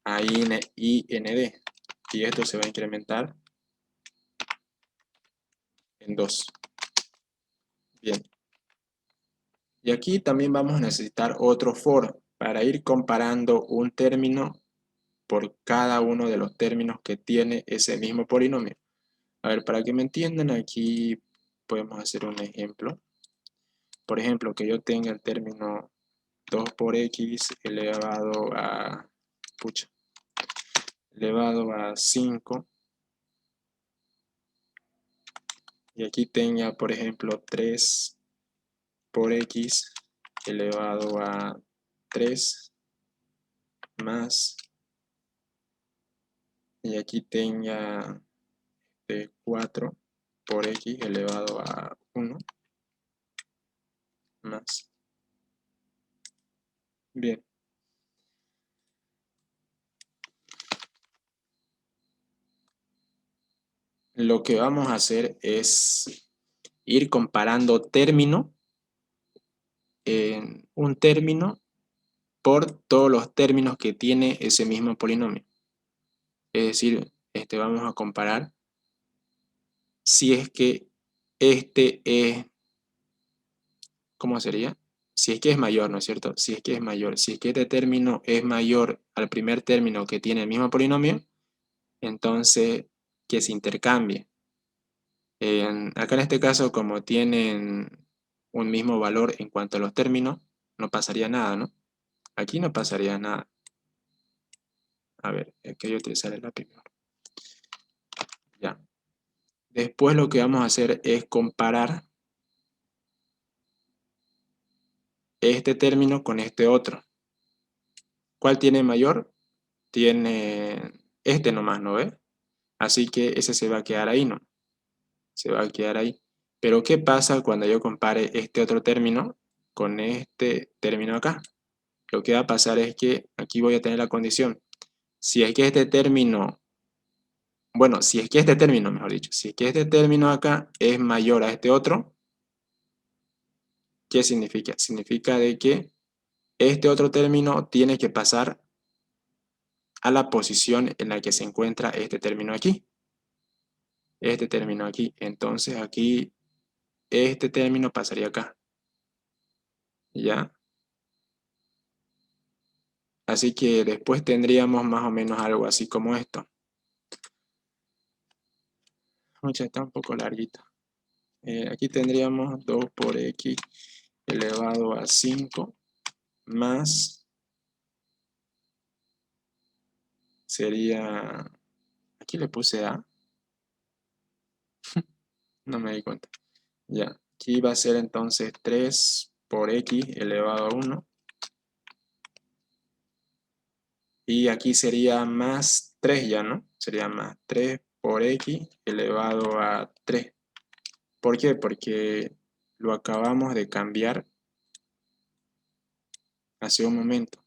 a IND, y esto se va a incrementar en 2. Bien. Y aquí también vamos a necesitar otro for para ir comparando un término por cada uno de los términos que tiene ese mismo polinomio. A ver, para que me entiendan, aquí podemos hacer un ejemplo. Por ejemplo, que yo tenga el término 2 por x elevado a 5. Y aquí tenga, por ejemplo, 3 por x elevado a 3 más. Y aquí tenga 4 por x elevado a 1 más. Bien. Lo que vamos a hacer es ir comparando un término por todos los términos que tiene ese mismo polinomio. Es decir, vamos a comparar si es que este es, ¿cómo sería? Si es que es mayor, ¿no es cierto? Si es que es mayor, si es que este término es mayor al primer término que tiene el mismo polinomio, entonces que se intercambie. Acá en este caso, como tienen un mismo valor en cuanto a los términos, no pasaría nada, ¿no? Aquí no pasaría nada. A ver, quería utilizar el lápiz mejor. Ya. Después lo que vamos a hacer es comparar este término con este otro. ¿Cuál tiene mayor? Tiene este nomás, ¿no ve? Así que ese se va a quedar ahí, ¿no? Se va a quedar ahí. Pero ¿qué pasa cuando yo compare este otro término con este término acá? Lo que va a pasar es que aquí voy a tener la condición. Si es que este término, bueno, si es que este término, mejor dicho, si es que este término acá es mayor a este otro, ¿qué significa? Significa de que este otro término tiene que pasar a la posición en la que se encuentra este término aquí. Este término aquí. Entonces aquí este término pasaría acá. ¿Ya? Así que después tendríamos más o menos algo así como esto. Mucha, está un poco larguito. Aquí tendríamos 2 por x elevado a 5 más sería, aquí le puse a, no me di cuenta. Ya, aquí va a ser entonces 3 por x elevado a 1. Y aquí sería más 3 ya, ¿no? Sería más 3 por x elevado a 3. ¿Por qué? Porque lo acabamos de cambiar hace un momento.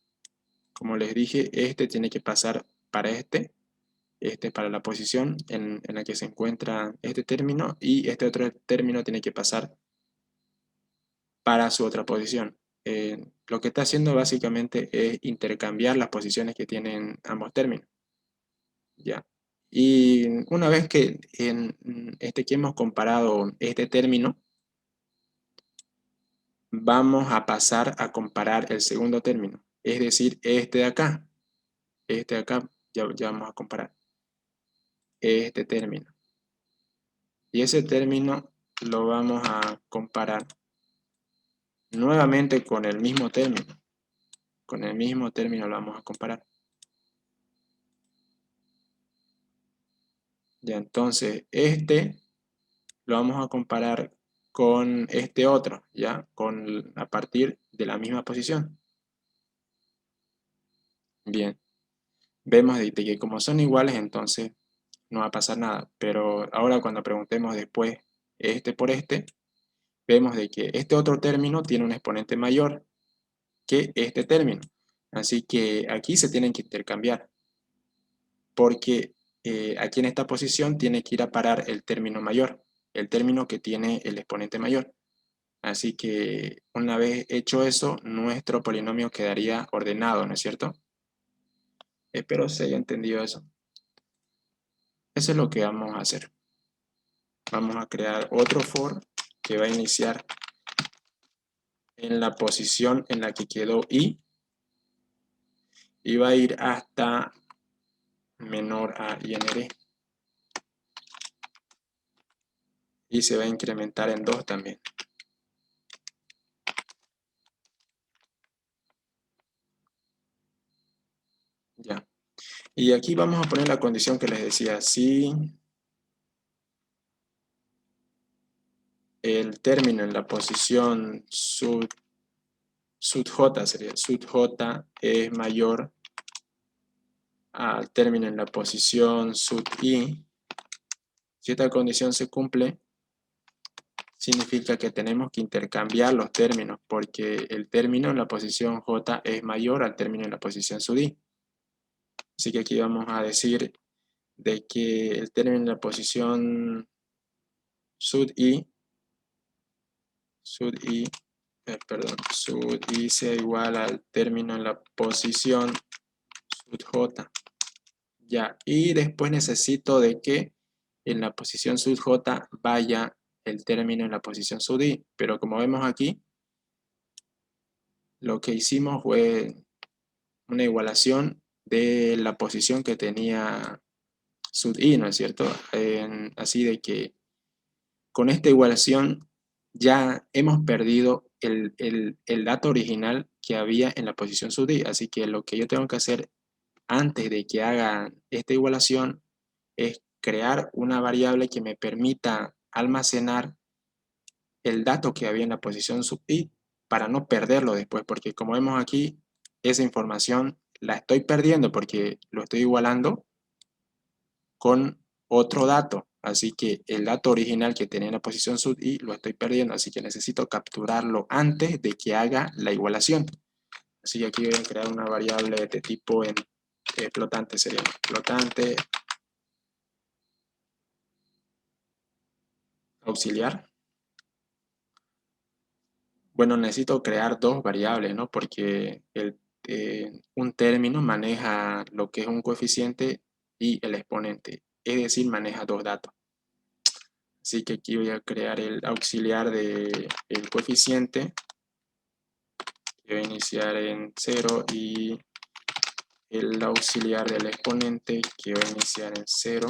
Como les dije, este tiene que pasar para este para la posición en la que se encuentra este término, y este otro término tiene que pasar para su otra posición. Lo que está haciendo básicamente es intercambiar las posiciones que tienen ambos términos. ¿Ya? Y una vez que, que hemos comparado este término, vamos a pasar a comparar el segundo término, es decir, este de acá. Este de acá, ya vamos a comparar este término. Y ese término lo vamos a comparar nuevamente con el mismo término. Con el mismo término lo vamos a comparar. Ya, entonces, lo vamos a comparar con este otro, ¿ya? A partir de la misma posición. Bien, vemos de que como son iguales, entonces no va a pasar nada. Pero ahora cuando preguntemos después este por este, vemos de que este otro término tiene un exponente mayor que este término. Así que aquí se tienen que intercambiar, porque aquí en esta posición tiene que ir a parar el término mayor, el término que tiene el exponente mayor. Así que una vez hecho eso, nuestro polinomio quedaría ordenado, ¿no es cierto? Espero se haya entendido eso. Eso es lo que vamos a hacer. Vamos a crear otro for que va a iniciar en la posición en la que quedó y va a ir hasta menor a IND. Y se va a incrementar en 2 también. Ya. Y aquí vamos a poner la condición que les decía. Si el término en la posición sud J sería sud J es mayor al término en la posición sud I. Si esta condición se cumple, significa que tenemos que intercambiar los términos porque el término en la posición J es mayor al término en la posición sud I. Así que aquí vamos a decir de que el término en la posición sud I, sud I sea igual al término en la posición sud J. Ya, y después necesito de que en la posición sud J vaya el término en la posición sud I, pero como vemos aquí, lo que hicimos fue una igualación de la posición que tenía sud I, ¿no es cierto? Así de que con esta igualación ya hemos perdido el dato original que había en la posición sud I, así que lo que yo tengo que hacer antes de que haga esta igualación es crear una variable que me permita almacenar el dato que había en la posición sub i para no perderlo después, porque como vemos aquí, esa información la estoy perdiendo porque lo estoy igualando con otro dato. Así que el dato original que tenía en la posición sub i lo estoy perdiendo, así que necesito capturarlo antes de que haga la igualación. Así que aquí voy a crear una variable de tipo en flotante, sería flotante auxiliar. Bueno, necesito crear dos variables, ¿no? Porque un término maneja lo que es un coeficiente y el exponente, es decir, maneja dos datos. Así que aquí voy a crear el auxiliar del coeficiente, que va a iniciar en 0, y el auxiliar del exponente, que va a iniciar en 0.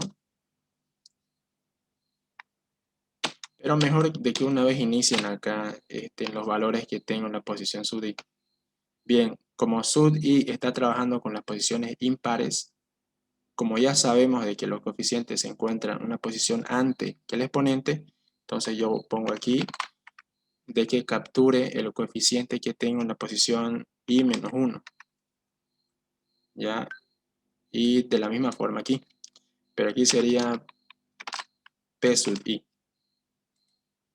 Pero mejor de que una vez inicien acá los valores que tengo en la posición sud i. Bien, como sud i está trabajando con las posiciones impares, como ya sabemos de que los coeficientes se encuentran en una posición antes que el exponente, entonces yo pongo aquí de que capture el coeficiente que tengo en la posición i menos 1. ¿Ya? Y de la misma forma aquí. Pero aquí sería p sub i.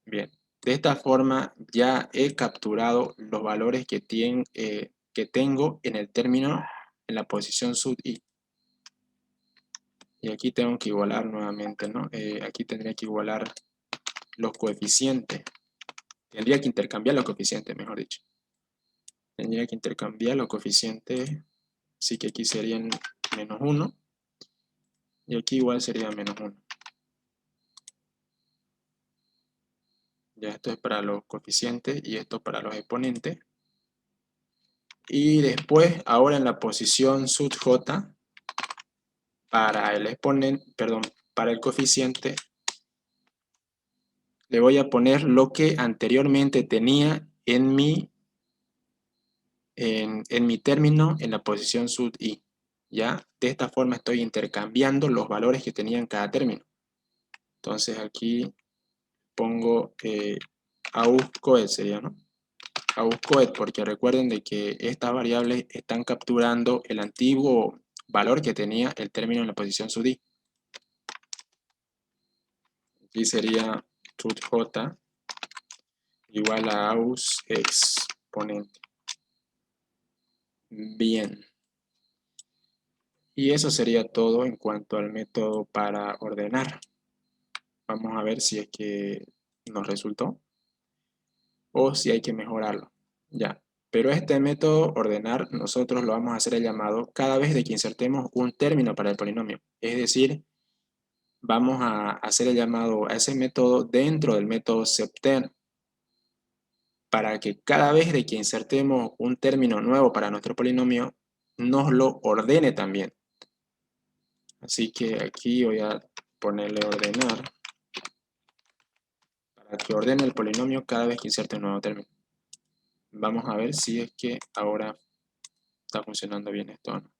Bien. De esta forma ya he capturado los valores que tengo en el término en la posición sub i. Y aquí tengo que igualar nuevamente, ¿no? Aquí tendría que igualar los coeficientes. Tendría que intercambiar los coeficientes, mejor dicho. Tendría que intercambiar los coeficientes. Así que aquí serían menos 1. Y aquí igual sería menos 1. Ya esto es para los coeficientes y esto para los exponentes. Y después, ahora en la posición sub j, para el exponente, perdón, para el coeficiente, le voy a poner lo que anteriormente tenía en mi término en la posición sub i. ¿Ya? De esta forma estoy intercambiando los valores que tenía en cada término. Entonces aquí pongo auscoed sería, ¿no? Auscoed, porque recuerden de que estas variables están capturando el antiguo valor que tenía el término en la posición sub i. Aquí sería sud igual a aus exponente. Bien. Y eso sería todo en cuanto al método para ordenar. Vamos a ver si es que nos resultó o si hay que mejorarlo. Ya. Pero este método ordenar, nosotros lo vamos a hacer el llamado cada vez de que insertemos un término para el polinomio. Es decir, vamos a hacer el llamado a ese método dentro del método septen para que cada vez de que insertemos un término nuevo para nuestro polinomio, nos lo ordene también. Así que aquí voy a ponerle ordenar para que ordene el polinomio cada vez que inserte un nuevo término. Vamos a ver si es que ahora está funcionando bien esto, ¿no?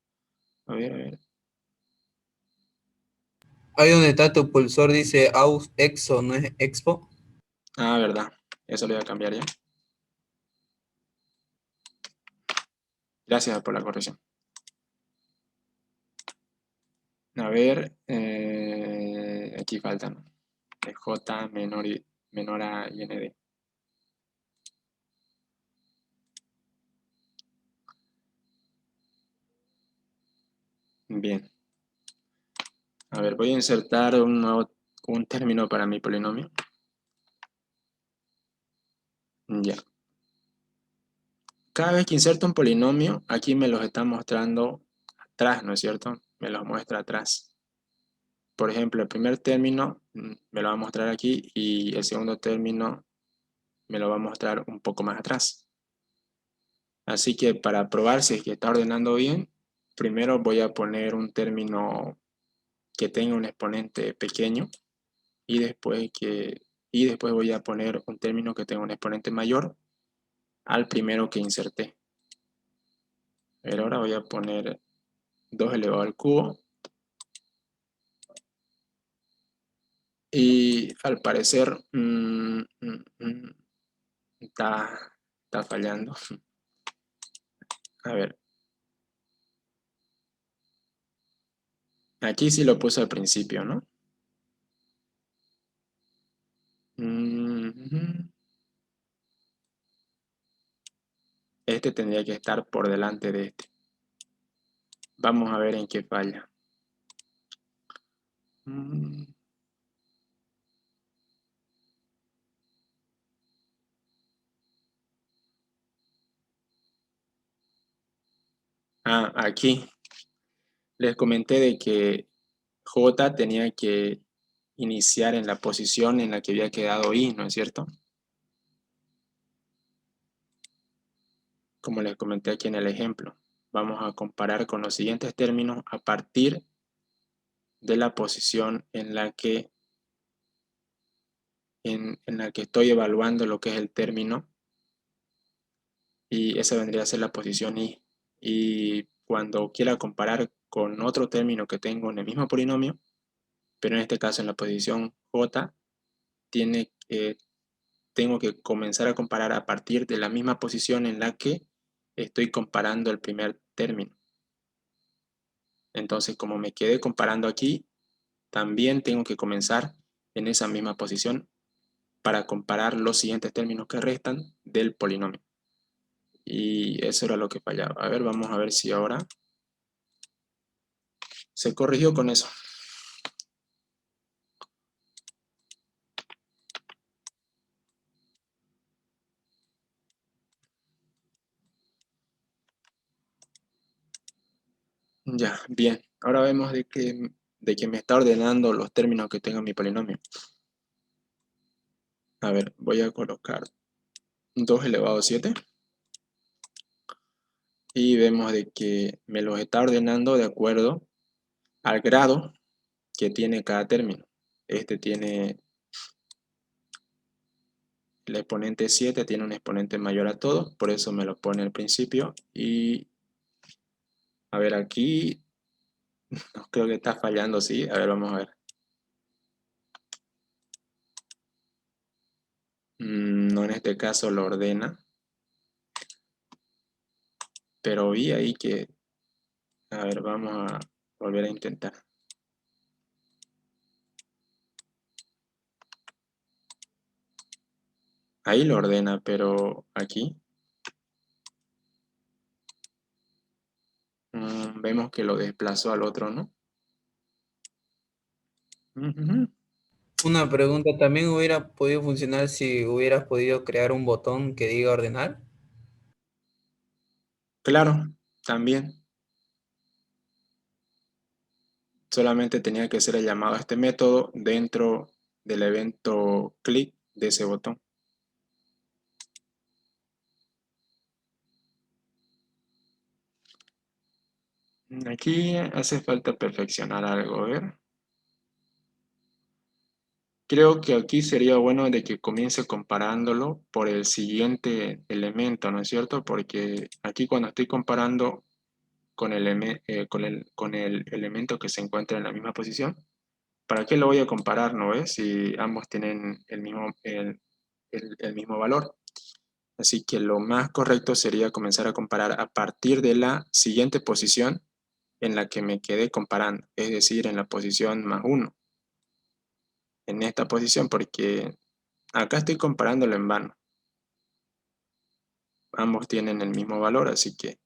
A ver, a ver. Ahí donde está tu pulsor dice AUX EXO, ¿no es Expo? Ah, verdad. Eso lo voy a cambiar ya. Gracias por la corrección. A ver, aquí faltan. J menor a IND. Bien. A ver, voy a insertar un término para mi polinomio. Ya. Cada vez que inserto un polinomio, aquí me los está mostrando atrás, ¿no es cierto? Me los muestra atrás. Por ejemplo, el primer término me lo va a mostrar aquí y el segundo término me lo va a mostrar un poco más atrás. Así que para probar si es que está ordenando bien, primero voy a poner un término que tenga un exponente pequeño y después voy a poner un término que tenga un exponente mayor al primero que inserté. Pero ahora voy a poner 2 elevado al cubo y al parecer está fallando. A ver, aquí sí lo puse al principio, ¿no? Este tendría que estar por delante de este. Vamos a ver en qué falla. Aquí les comenté de que J tenía que iniciar en la posición en la que había quedado I, ¿no es cierto? Como les comenté aquí en el ejemplo. Vamos a comparar con los siguientes términos a partir de la posición en la que estoy evaluando lo que es el término, y esa vendría a ser la posición I. Y cuando quiera comparar con otro término que tengo en el mismo polinomio, pero en este caso en la posición J, tengo que comenzar a comparar a partir de la misma posición en la que estoy comparando el primer término. Entonces, como me quedé comparando aquí, también tengo que comenzar en esa misma posición para comparar los siguientes términos que restan del polinomio. Y eso era lo que fallaba. A ver, vamos a ver si ahora se corrigió con eso. Ya, bien. Ahora vemos de que me está ordenando los términos que tengo en mi polinomio. A ver, voy a colocar 2 elevado a 7. Y vemos de que me los está ordenando de acuerdo al grado que tiene cada término. Este tiene el exponente 7, tiene un exponente mayor a todos, por eso me lo pone al principio. Y a ver, aquí no, creo que está fallando, sí. A ver, vamos a ver. No, en este caso lo ordena, pero vi ahí que, a ver, vamos a volver a intentar. Ahí lo ordena, pero aquí vemos que lo desplazó al otro, ¿no? Ujú. Una pregunta, ¿también hubiera podido funcionar si hubieras podido crear un botón que diga ordenar? Claro, también. Solamente tenía que hacer el llamado a este método dentro del evento click de ese botón. Aquí hace falta perfeccionar algo, a ver. Creo que aquí sería bueno de que comience comparándolo por el siguiente elemento, ¿no es cierto? Porque aquí cuando estoy comparando con con el elemento que se encuentra en la misma posición, ¿para qué lo voy a comparar, no ves? Si ambos tienen el mismo valor. Así que lo más correcto sería comenzar a comparar a partir de la siguiente posición en la que me quedé comparando, es decir, en la posición +1. En esta posición, porque acá estoy comparándolo en vano. Ambos tienen el mismo valor, así que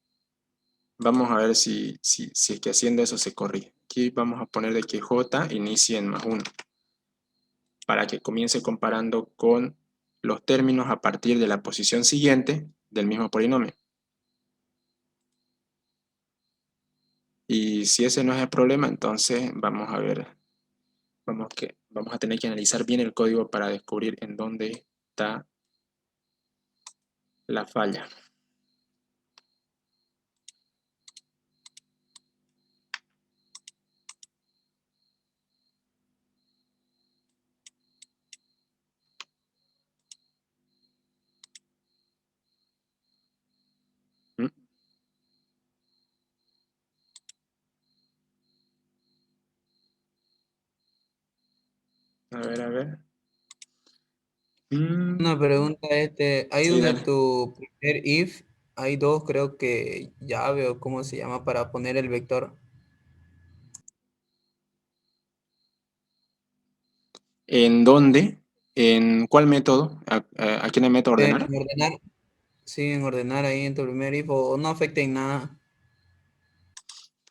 vamos a ver si es que haciendo eso se corrige. Aquí vamos a poner de que J inicie en +1 para que comience comparando con los términos a partir de la posición siguiente del mismo polinomio. Y si ese no es el problema, entonces vamos a ver, vamos a tener que analizar bien el código para descubrir en dónde está la falla. ¿Mm? A ver, a ver. Una pregunta, ahí Sí, donde dale. tu primer if, hay dos, creo que llave o cómo se llama para poner el vector. ¿En dónde? ¿En cuál método? ¿Aquí en el método En ordenar? ordenar, sí, en ordenar ahí en tu primer if o no afecta en nada.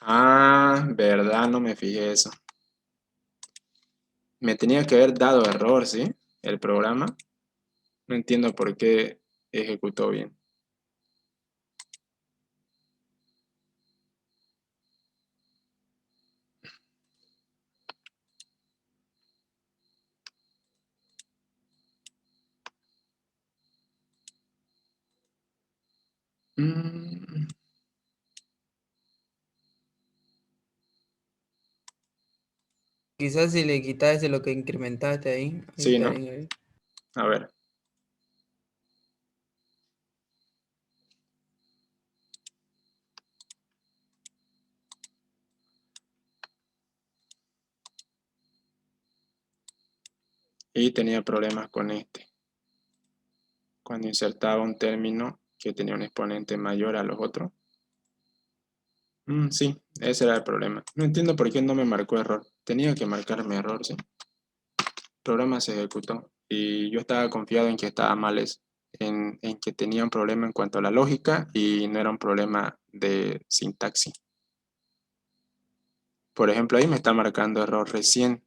Ah, verdad, no me fijé eso. Me tenía que haber dado error, ¿sí? El programa. No entiendo por qué ejecutó bien. Mm, Quizás si le quitaste lo que incrementaste ahí, ahí sí, está ¿no? bien. Ahí. A ver. Y tenía problemas con este. Cuando insertaba un término que tenía un exponente mayor a los otros. Sí, ese era el problema. No entiendo por qué no me marcó error. Tenía que marcarme error, ¿sí? El programa se ejecutó y yo estaba confiado en que estaba mal, en que tenía un problema en cuanto a la lógica y no era un problema de sintaxis. Por ejemplo, ahí me está marcando error recién.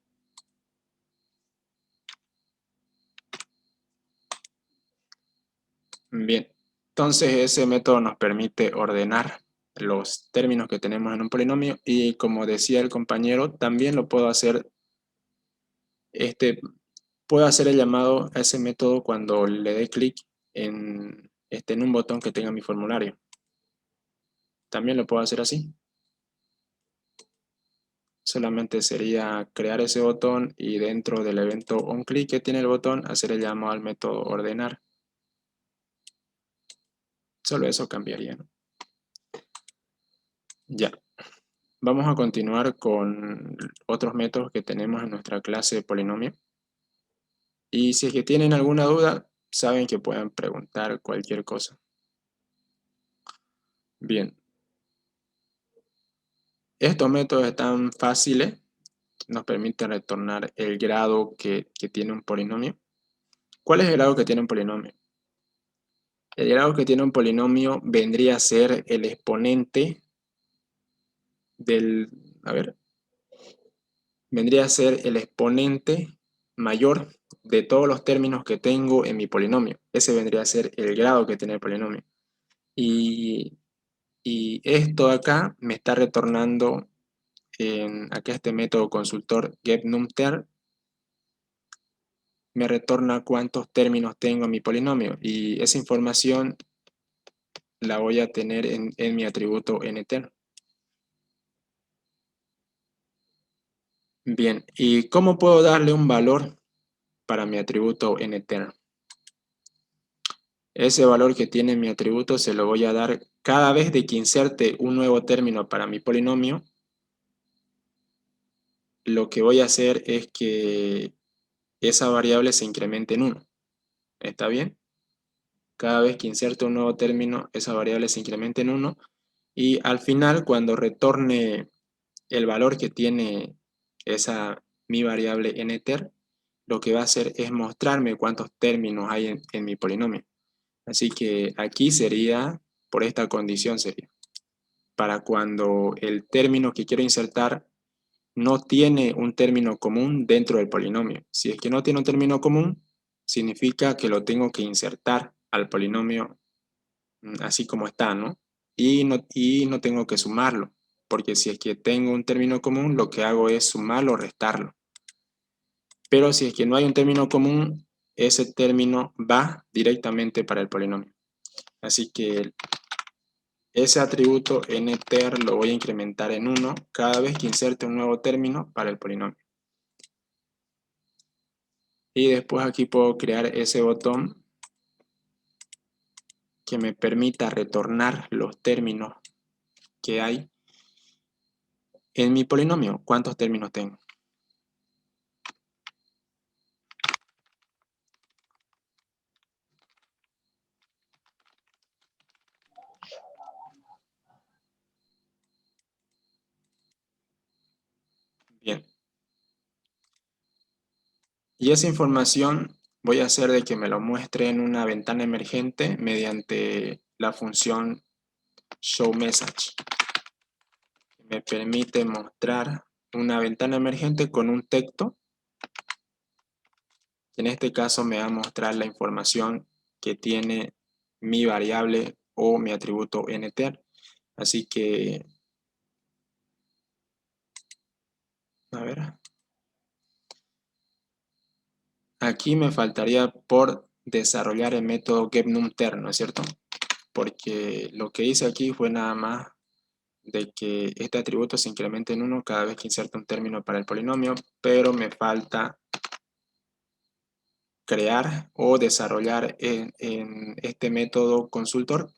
Bien, entonces ese método nos permite ordenar los términos que tenemos en un polinomio y como decía el compañero, también lo puedo hacer, puedo hacer el llamado a ese método cuando le dé clic en un botón que tenga mi formulario. También lo puedo hacer así. Solamente sería crear ese botón y dentro del evento onClick que tiene el botón, hacer el llamado al método ordenar. Solo eso cambiaría, ¿no? Ya. Vamos a continuar con otros métodos que tenemos en nuestra clase de polinomio. Y si es que tienen alguna duda, saben que pueden preguntar cualquier cosa. Bien. Estos métodos están fáciles. Nos permiten retornar el grado que tiene un polinomio. ¿Cuál es el grado que tiene un polinomio? El grado que tiene un polinomio vendría a ser el exponente del, a ver, vendría a ser el exponente mayor de todos los términos que tengo en mi polinomio. Ese vendría a ser el grado que tiene el polinomio. Y Y esto acá me está retornando acá este método consultor getNumTer me retorna cuántos términos tengo en mi polinomio y esa información la voy a tener en mi atributo nter. Bien, ¿y cómo puedo darle un valor para mi atributo nter? Ese valor que tiene mi atributo se lo voy a dar cada vez de que inserte un nuevo término para mi polinomio. Lo que voy a hacer es que esa variable se incremente en 1. ¿Está bien? Cada vez que inserte un nuevo término, esa variable se incrementa en 1. Y al final, cuando retorne el valor que tiene mi variable nter, lo que va a hacer es mostrarme cuántos términos hay en mi polinomio. Así que aquí sería, por esta condición sería, para cuando el término que quiero insertar no tiene un término común dentro del polinomio. Si es que no tiene un término común, significa que lo tengo que insertar al polinomio así como está, ¿no? Y no tengo que sumarlo, porque si es que tengo un término común, lo que hago es sumarlo o restarlo. Pero si es que no hay un término común, ese término va directamente para el polinomio. Así que ese atributo nter lo voy a incrementar en 1 cada vez que inserte un nuevo término para el polinomio. Y después aquí puedo crear ese botón que me permita retornar los términos que hay en mi polinomio. ¿Cuántos términos tengo? Bien. Y esa información voy a hacer de que me lo muestre en una ventana emergente mediante la función showMessage. Me permite mostrar una ventana emergente con un texto. En este caso me va a mostrar la información que tiene mi variable o mi atributo nter. Así que, a ver, aquí me faltaría por desarrollar el método getNumTer, ¿no es cierto? Porque lo que hice aquí fue nada más de que este atributo se incremente en 1 cada vez que inserte un término para el polinomio, pero me falta crear o desarrollar en este método consultor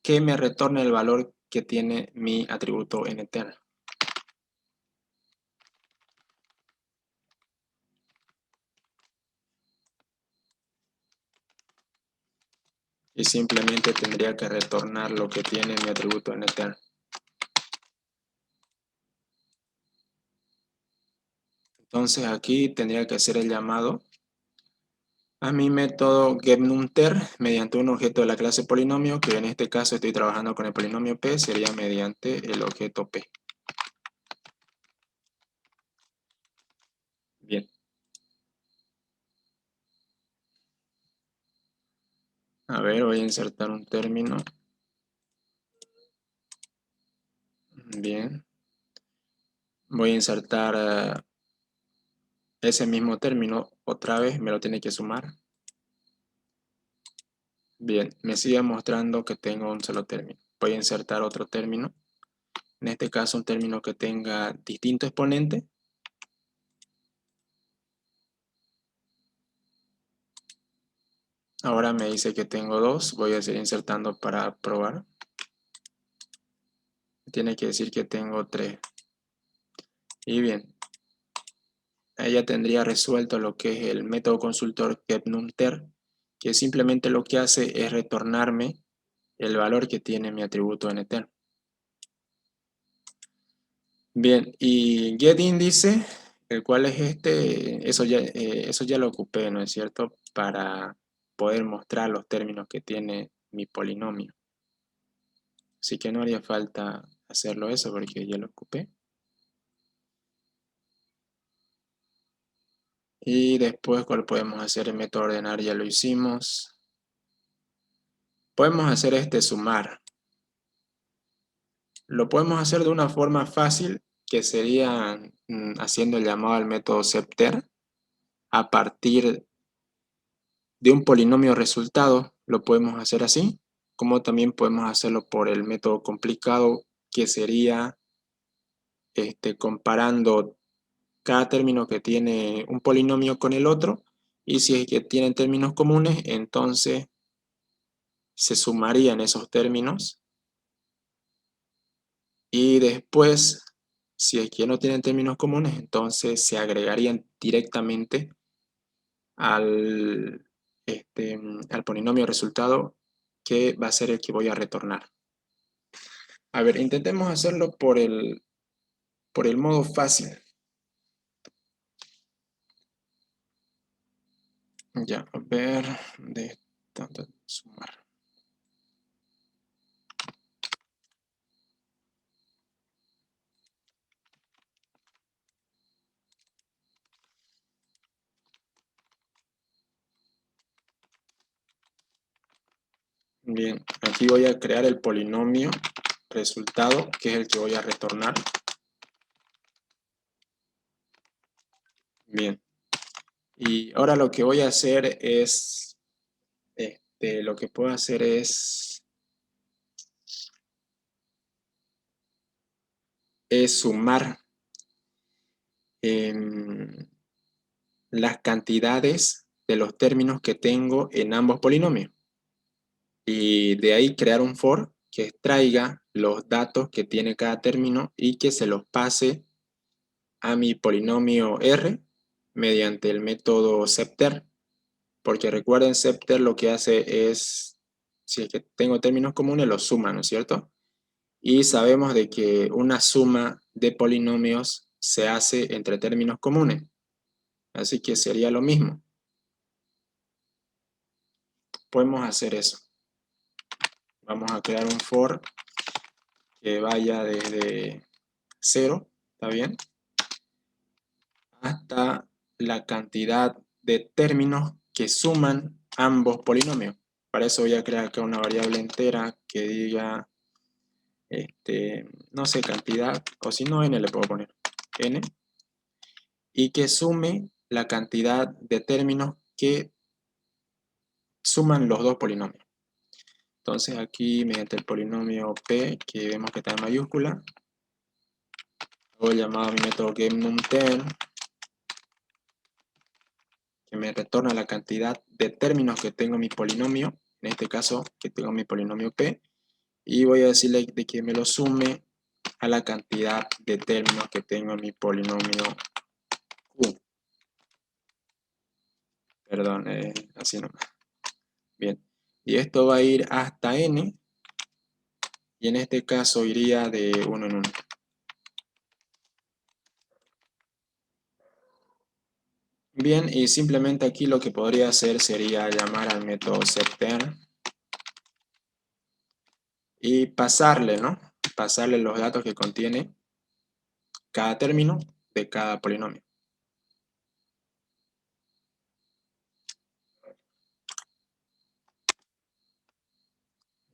que me retorne el valor que tiene mi atributo nter. Y simplemente tendría que retornar lo que tiene mi atributo nter. Entonces aquí tendría que hacer el llamado a mi método getNumTer mediante un objeto de la clase polinomio, que en este caso estoy trabajando con el polinomio p, sería mediante el objeto p. Bien. A ver, voy a insertar un término. Bien. Voy a insertar ese mismo término otra vez, me lo tiene que sumar. Bien, me sigue mostrando que tengo un solo término. Voy a insertar otro término. En este caso, un término que tenga distinto exponente. Ahora me dice que tengo dos. Voy a seguir insertando para probar. Tiene que decir que tengo 3. Y bien, ahí ya tendría resuelto lo que es el método consultor getNumTer, que simplemente lo que hace es retornarme el valor que tiene mi atributo nter. Bien, y getIndice, el cual es eso ya lo ocupé, ¿no es cierto? Para poder mostrar los términos que tiene mi polinomio. Así que no haría falta hacerlo eso porque ya lo ocupé. Y después, ¿cuál podemos hacer? El método ordenar ya lo hicimos. Podemos hacer este sumar. Lo podemos hacer de una forma fácil, que sería haciendo el llamado al método septer a partir de un polinomio resultado. Lo podemos hacer así, como también podemos hacerlo por el método complicado, que sería comparando cada término que tiene un polinomio con el otro, y si es que tienen términos comunes, entonces se sumarían esos términos, y después, si es que no tienen términos comunes, entonces se agregarían directamente al, al polinomio resultado, que va a ser el que voy a retornar. A ver, intentemos hacerlo por el modo fácil. Ya, a ver, de tanto sumar. Bien, aquí voy a crear el polinomio resultado, que es el que voy a retornar. Bien, y ahora lo que voy a hacer es, lo que puedo hacer es sumar las cantidades de los términos que tengo en ambos polinomios. Y de ahí crear un for que extraiga los datos que tiene cada término y que se los pase a mi polinomio R mediante el método septer. Porque recuerden, septer lo que hace es, si es que tengo términos comunes, los suma, ¿no es cierto? Y sabemos de que una suma de polinomios se hace entre términos comunes. Así que sería lo mismo. Podemos hacer eso. Vamos a crear un for que vaya desde 0, ¿está bien?, hasta la cantidad de términos que suman ambos polinomios. Para eso voy a crear acá una variable entera que diga, no sé, cantidad, o si no, n le puedo poner, n, y que sume la cantidad de términos que suman los dos polinomios. Entonces aquí, mediante el polinomio p, que vemos que está en mayúscula, hago el llamado a mi método getNumTen, que me retorna la cantidad de términos que tengo en mi polinomio, en este caso que tengo mi polinomio p, y voy a decirle de que me lo sume a la cantidad de términos que tengo en mi polinomio q. Perdón, así nomás. Bien, y esto va a ir hasta n, y en este caso iría de 1 en 1. Bien, y simplemente aquí lo que podría hacer sería llamar al método septer y pasarle, ¿no? Pasarle los datos que contiene cada término de cada polinomio.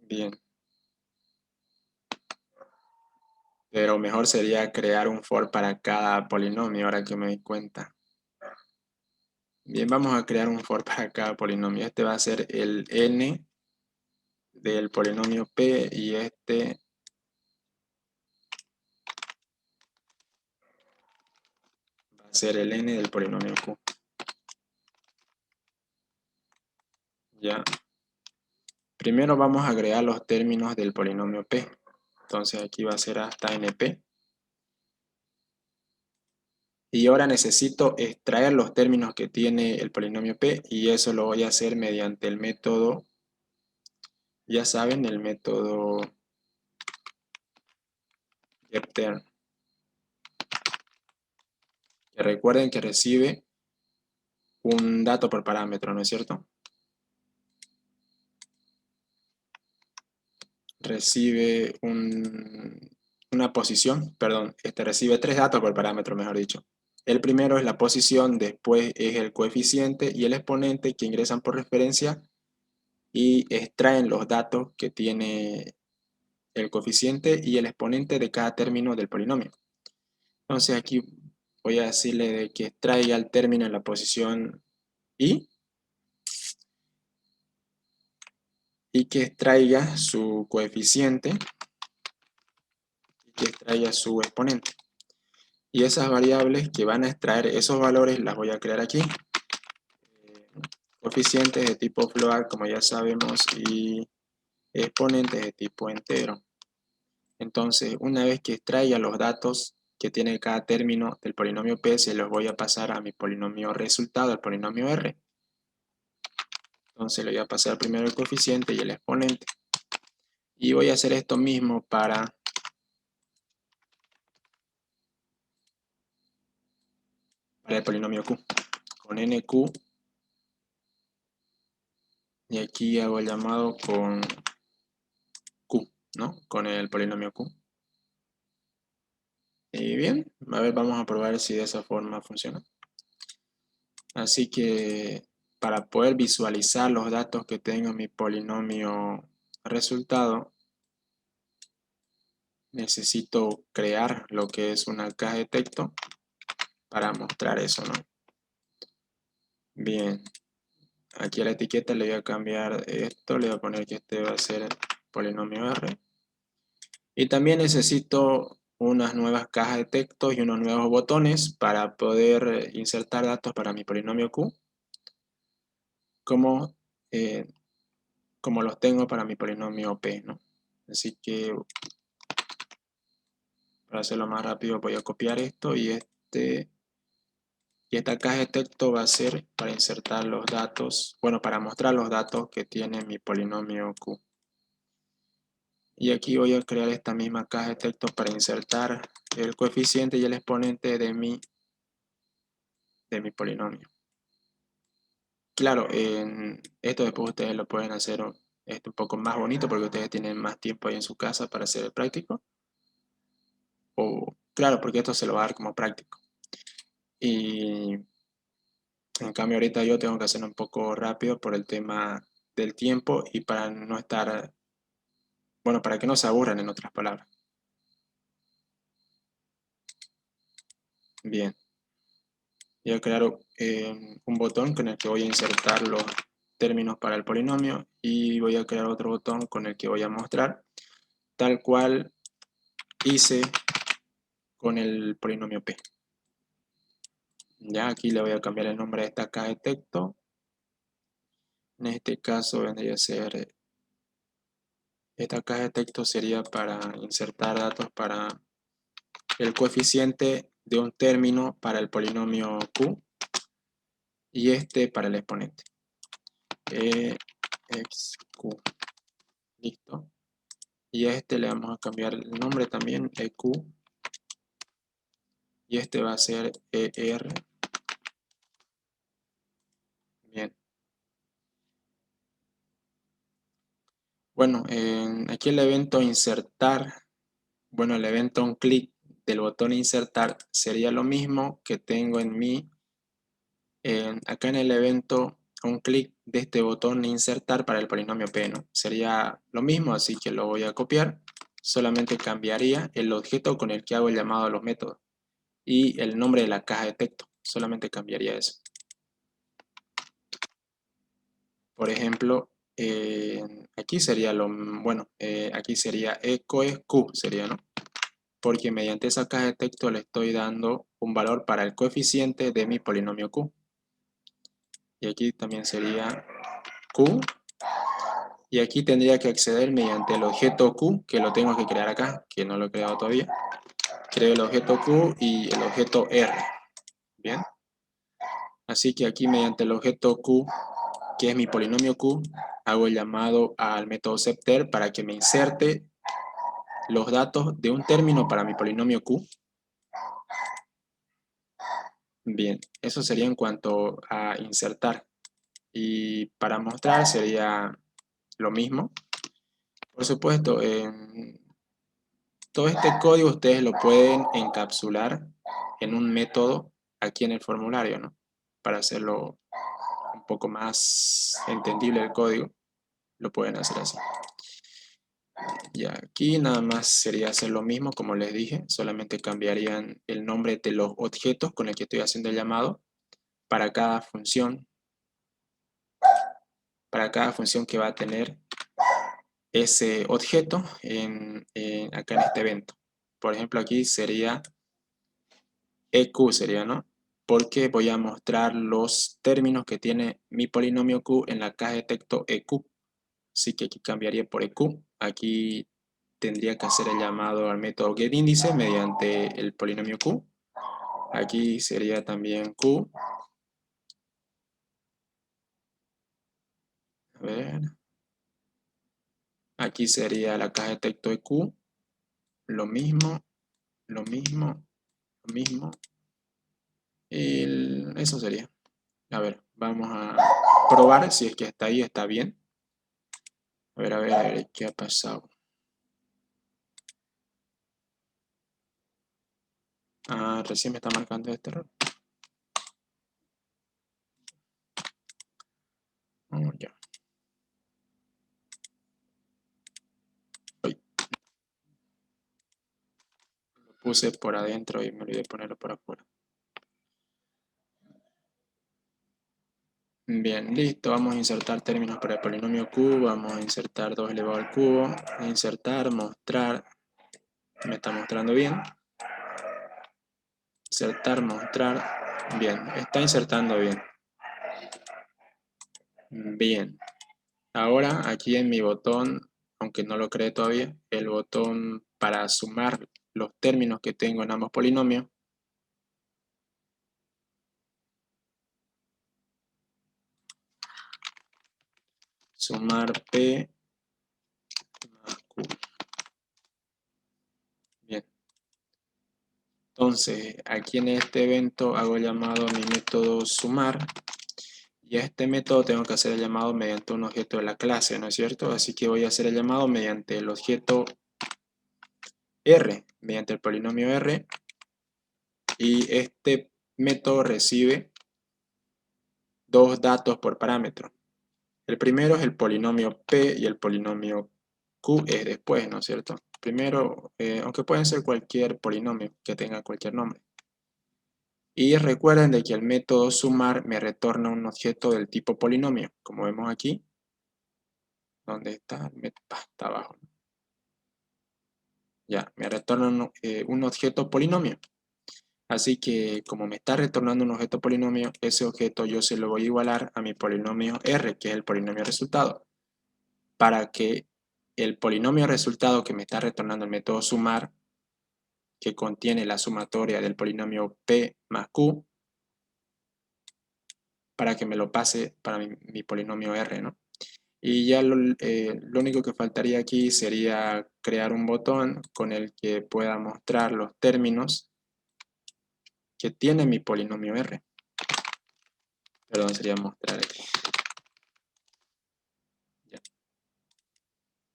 Bien. Pero mejor sería crear un for para cada polinomio, ahora que me doy cuenta. Bien, vamos a crear un for para cada polinomio. Este va a ser el n del polinomio p y este va a ser el n del polinomio q. Ya. Primero vamos a agregar los términos del polinomio p. Entonces aquí va a ser hasta np. Y ahora necesito extraer los términos que tiene el polinomio p, y eso lo voy a hacer mediante el método, ya saben, el método getTerm. Que recuerden que recibe un dato por parámetro, ¿no es cierto? Recibe una posición, perdón, recibe 3 datos por parámetro, mejor dicho. El primero es la posición, después es el coeficiente y el exponente, que ingresan por referencia y extraen los datos que tiene el coeficiente y el exponente de cada término del polinomio. Entonces aquí voy a decirle de que extraiga el término en la posición y que extraiga su coeficiente y que extraiga su exponente. Y esas variables que van a extraer esos valores las voy a crear aquí. Coeficientes de tipo float, como ya sabemos, y exponentes de tipo entero. Entonces, una vez que extraiga los datos que tiene cada término del polinomio P, se los voy a pasar a mi polinomio resultado, el polinomio R. Entonces le voy a pasar primero el coeficiente y el exponente. Y voy a hacer esto mismo para el polinomio Q. Con NQ, y aquí hago el llamado con Q, ¿no? Con el polinomio Q. Y bien, a ver, vamos a probar si de esa forma funciona. Así que para poder visualizar los datos que tengo en mi polinomio resultado, necesito crear lo que es una caja de texto para mostrar eso, ¿no? Bien, aquí a la etiqueta le voy a cambiar esto, le voy a poner que este va a ser el polinomio R. Y también necesito unas nuevas cajas de texto y unos nuevos botones para poder insertar datos para mi polinomio Q, como, eh, como los tengo para mi polinomio P, ¿no? Así que para hacerlo más rápido voy a copiar esto y esta caja de texto va a ser para insertar los datos, bueno, para mostrar los datos que tiene mi polinomio Q. Y aquí voy a crear esta misma caja de texto para insertar el coeficiente y el exponente de mi polinomio. Claro, esto después ustedes lo pueden hacer un poco más bonito porque ustedes tienen más tiempo ahí en su casa para hacer el práctico. O, claro, porque esto se lo va a dar como práctico. Y en cambio ahorita yo tengo que hacerlo un poco rápido por el tema del tiempo y para no estar, bueno, para que no se aburran en otras palabras. Bien, voy a crear un botón con el que voy a insertar los términos para el polinomio y voy a crear otro botón con el que voy a mostrar tal cual hice con el polinomio P. Ya aquí le voy a cambiar el nombre a esta caja de texto. En este caso vendría a ser, esta caja de texto sería para insertar datos para el coeficiente de un término para el polinomio Q y este para el exponente. EXQ. Listo. Y a este le vamos a cambiar el nombre también, EQ. Y este va a ser ER. Bien. Bueno, aquí el evento insertar, bueno, el evento on clic del botón insertar sería lo mismo que tengo en mi, acá en el evento un clic de este botón insertar para el polinomio P, ¿no? Sería lo mismo, así que lo voy a copiar, solamente cambiaría el objeto con el que hago el llamado a los métodos y el nombre de la caja de texto, solamente cambiaría eso. Por ejemplo, aquí sería bueno, aquí sería EcoEQ, sería, ¿no? Porque mediante esa caja de texto le estoy dando un valor para el coeficiente de mi polinomio Q. Y aquí también sería Q. Y aquí tendría que acceder mediante el objeto Q, que lo tengo que crear acá, que no lo he creado todavía. Creo el objeto Q y el objeto R. Bien. Así que aquí mediante el objeto Q, que es mi polinomio Q, hago el llamado al método septer para que me inserte los datos de un término para mi polinomio Q. Bien, eso sería en cuanto a insertar. Y para mostrar sería lo mismo. Por supuesto, todo este código ustedes lo pueden encapsular en un método aquí en el formulario, ¿no? Para hacerlo un poco más entendible el código, lo pueden hacer así. Y aquí nada más sería hacer lo mismo, como les dije, solamente cambiarían el nombre de los objetos con el que estoy haciendo el llamado para cada función que va a tener ese objeto acá en este evento. Por ejemplo, aquí sería EQ, sería, ¿no? Porque voy a mostrar los términos que tiene mi polinomio Q en la caja de texto EQ. Así que aquí cambiaría por EQ. Aquí tendría que hacer el llamado al método getIndice mediante el polinomio Q. Aquí sería también Q. A ver. Aquí sería la caja de texto EQ. Lo mismo, lo mismo, lo mismo. Eso sería. A ver, vamos a probar si es que hasta ahí está bien. A ver, ¿qué ha pasado? Ah, recién me está marcando este error. Ya. Uy, lo puse por adentro y me olvidé ponerlo por afuera. Bien, listo. Vamos a insertar términos para el polinomio Q. Vamos a insertar 2 elevado al cubo. Insertar, mostrar. Me está mostrando bien. Insertar, mostrar. Bien, está insertando bien. Bien. Ahora aquí en mi botón, aunque no lo cree todavía, el botón para sumar los términos que tengo en ambos polinomios. Sumar P más Q. Bien. Entonces, aquí en este evento hago el llamado a mi método sumar. Y a este método tengo que hacer el llamado mediante un objeto de la clase, ¿no es cierto? Así que voy a hacer el llamado mediante el objeto R, mediante el polinomio R. Y este método recibe dos datos por parámetro. El primero es el polinomio P y el polinomio Q es después, ¿no es cierto? Primero, aunque pueden ser cualquier polinomio que tenga cualquier nombre. Y recuerden de que el método sumar me retorna un objeto del tipo polinomio, como vemos aquí. ¿Dónde está? Está abajo. Ya, me retorna un objeto polinomio. Así que como me está retornando un objeto polinomio, ese objeto yo se lo voy a igualar a mi polinomio R, que es el polinomio resultado. Para que el polinomio resultado que me está retornando el método sumar, que contiene la sumatoria del polinomio P más Q, para que me lo pase para mi polinomio R, ¿no? Y ya lo único que faltaría aquí sería crear un botón con el que pueda mostrar los términos que tiene mi polinomio R. Perdón, sería mostrar aquí. Ya.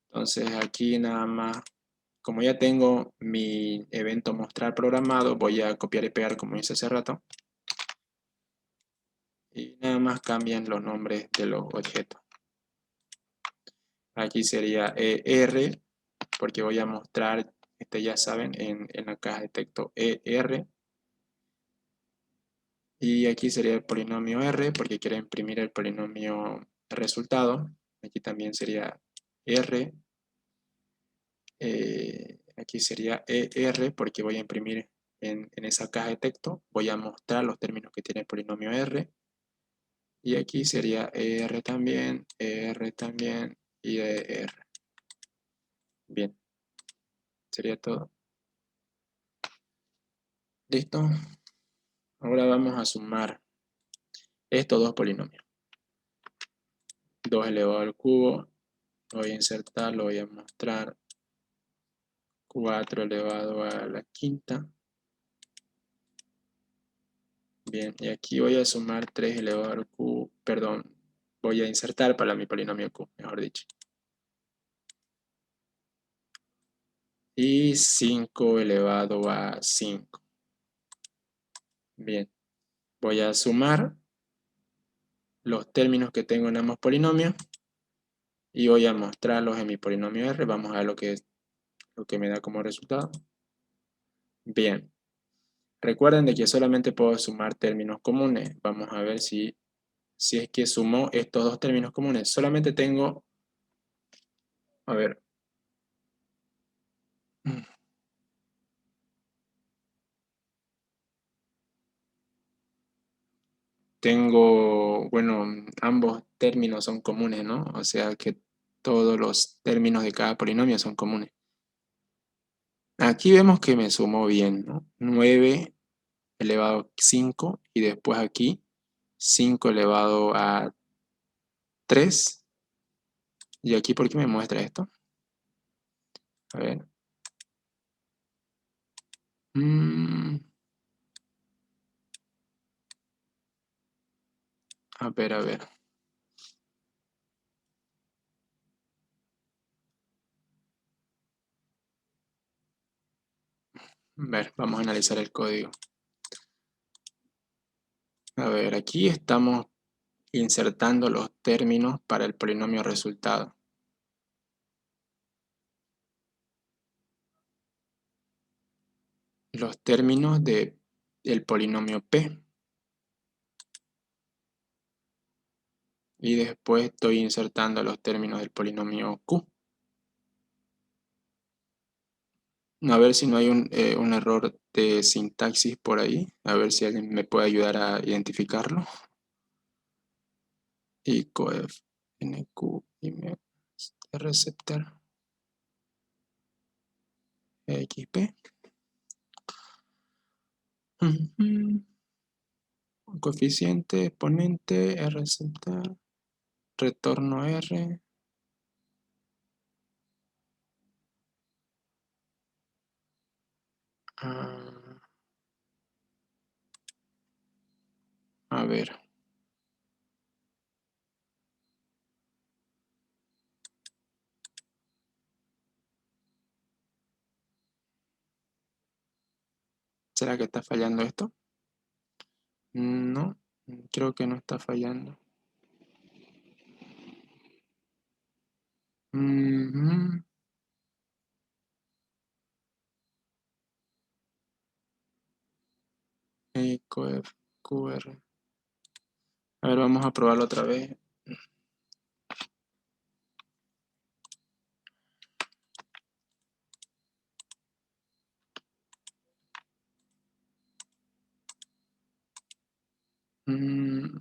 Entonces aquí nada más, como ya tengo mi evento mostrar programado, voy a copiar y pegar como hice hace rato. Y nada más cambian los nombres de los objetos. Aquí sería ER, porque voy a mostrar, ya saben, en la caja de texto ER. Y aquí sería el polinomio R, porque quiero imprimir el polinomio resultado. Aquí también sería R. Aquí sería ER, porque voy a imprimir en esa caja de texto. Voy a mostrar los términos que tiene el polinomio R. Y aquí sería ER también y ER. Bien, sería todo. ¿Listo? Ahora vamos a sumar estos dos polinomios. 2 elevado al cubo. Lo voy a insertar, lo voy a mostrar. 4 elevado a la quinta. Bien, y aquí voy a sumar 3 elevado al cubo. Perdón, voy a insertar para mi polinomio Q, mejor dicho. Y 5 elevado a 5. Bien, voy a sumar los términos que tengo en ambos polinomios. y voy a mostrarlos en mi polinomio R. Vamos a ver lo que me da como resultado. Bien, recuerden de que solamente puedo sumar términos comunes. Vamos a ver si es que sumo estos dos términos comunes. Solamente tengo, a ver, tengo, bueno, ambos términos son comunes, ¿no? O sea que todos los términos de cada polinomio son comunes. Aquí vemos que me sumó bien, ¿no? 9 elevado a 5 y después aquí 5 elevado a 3. ¿Y aquí por qué me muestra esto? A ver. Mm, a ver, a ver. A ver, vamos a analizar el código. A ver, aquí estamos insertando los términos para el polinomio resultado. Los términos del polinomio P. Y después estoy insertando los términos del polinomio Q. A ver si no hay un error de sintaxis por ahí. A ver si alguien me puede ayudar a identificarlo. Y coef, nq, y receptor, xp. Coeficiente, exponente, receptor, retorno R. Ah, a ver. ¿Será que está fallando esto? No, creo que no está fallando. Ujú. Coef, QR. A ver, vamos a probarlo otra vez.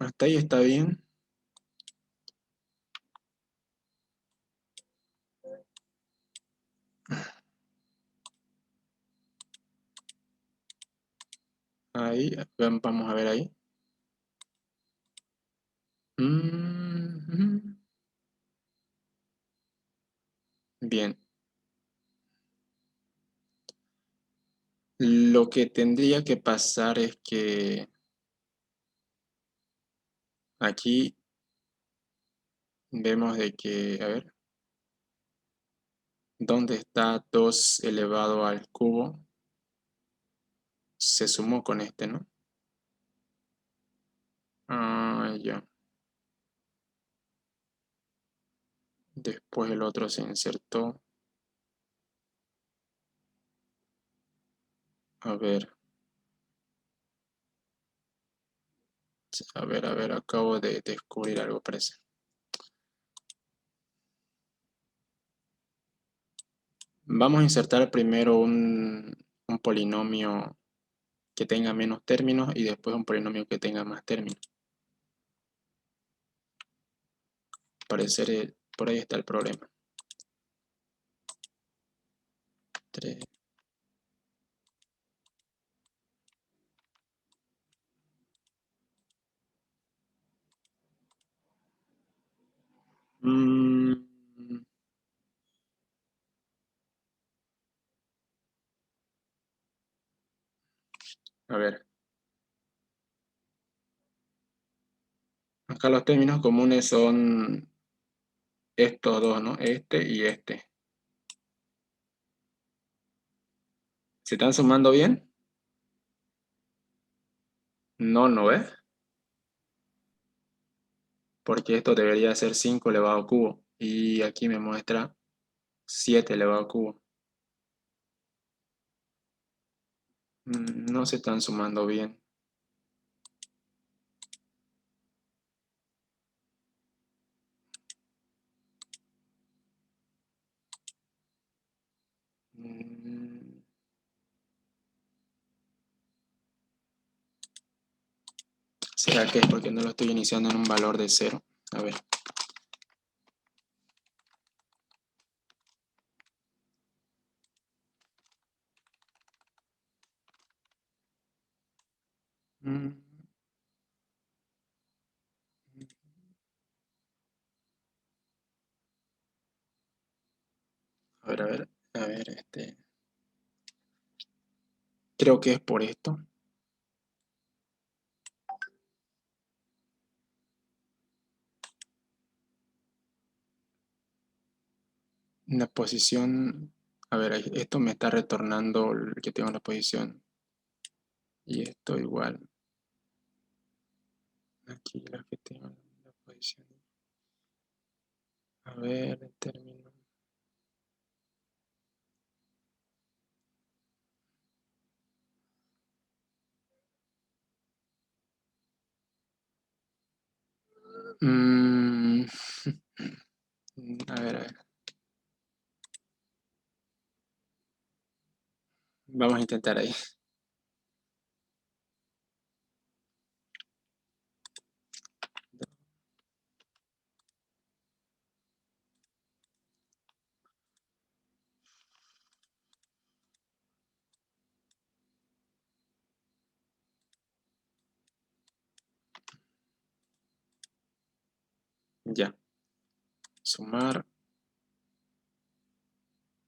Hasta ahí está bien. Ahí, vamos a ver ahí. Ujú. Bien. Lo que tendría que pasar es que aquí vemos de que, a ver, ¿dónde está 2 elevado al cubo? Se sumó con este, ¿no? Ah, ya. Después el otro se insertó. A ver, a ver, acabo de descubrir algo, parece. Vamos a insertar primero un polinomio que tenga menos términos y después un polinomio que tenga más términos. Al parecer, por ahí está el problema. 3. Mm, a ver, acá los términos comunes son estos dos, ¿no? Este y este. ¿Se están sumando bien? No, ¿no ves? Porque esto debería ser 5 elevado al cubo. Y aquí me muestra 7 elevado al cubo. No se están sumando bien. Mm, ¿Será que es porque no lo estoy iniciando en un valor de 0? A ver. Mm, a ver, creo que es por esto. La posición, a ver, esto me está retornando el que tengo en la posición. Y esto igual. Aquí la que tengo en la posición. A ver, término. Mm, a ver. Vamos a intentar ahí. Ya. Sumar.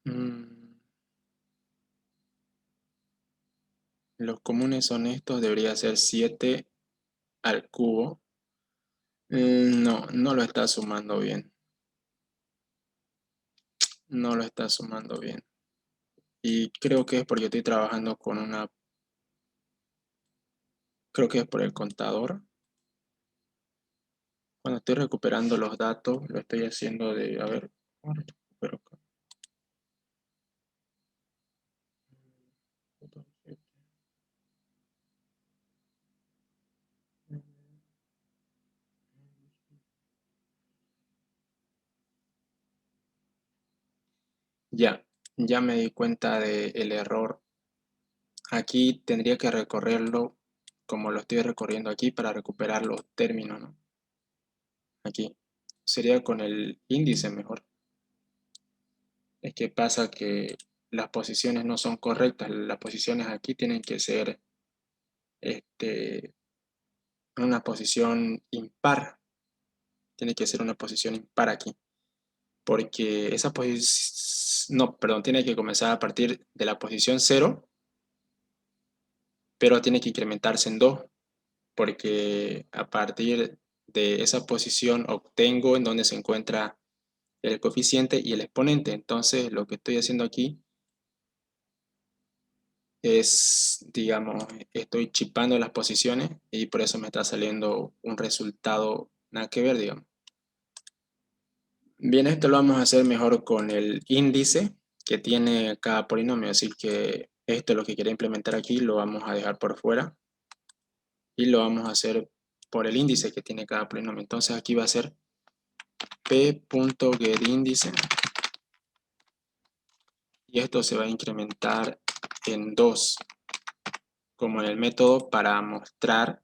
Mm, los comunes son estos. Debería ser 7 al cubo. No, no lo está sumando bien. No lo está sumando bien. Y creo que es porque estoy trabajando con una... Creo que es por el contador. Cuando estoy recuperando los datos, lo estoy haciendo de... A ver, ¿cómo recupero acá? Ya, ya me di cuenta del error. Aquí tendría que recorrerlo como lo estoy recorriendo aquí para recuperar los términos, ¿no? Aquí. Sería con el índice mejor. Es que pasa que las posiciones no son correctas. Las posiciones aquí tienen que ser este, una posición impar. Tiene que ser una posición impar aquí. Porque esa posición... No, perdón, tiene que comenzar a partir de la posición 0, pero tiene que incrementarse en 2, porque a partir de esa posición obtengo en donde se encuentra el coeficiente y el exponente. Entonces, lo que estoy haciendo aquí es, digamos, estoy chipando las posiciones y por eso me está saliendo un resultado nada que ver, digamos. Bien, esto lo vamos a hacer mejor con el índice que tiene cada polinomio, así que esto es lo que quería implementar aquí, lo vamos a dejar por fuera y lo vamos a hacer por el índice que tiene cada polinomio. Entonces aquí va a ser p.getIndice y esto se va a incrementar en 2 como en el método para mostrar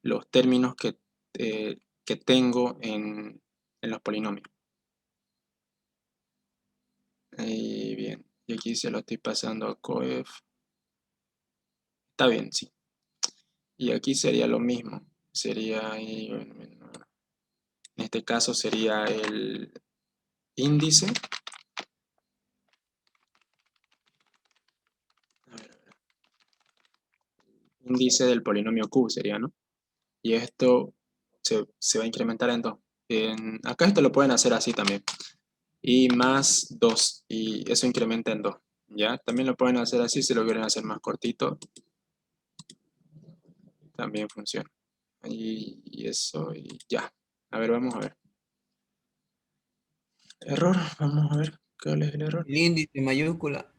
los términos que tengo en los polinomios. Y bien, y aquí se lo estoy pasando a coef. Está bien, sí. Y aquí sería lo mismo. Sería ahí, en este caso sería el índice. A ver, índice del polinomio q sería, ¿no? Y esto se va a incrementar en 2. Acá esto lo pueden hacer así también. Y más 2. Y eso incrementa en 2. ¿Ya? También lo pueden hacer así si lo quieren hacer más cortito. También funciona. Y eso, y ya. A ver, vamos a ver. Error, vamos a ver cuál es el error. El índice mayúscula.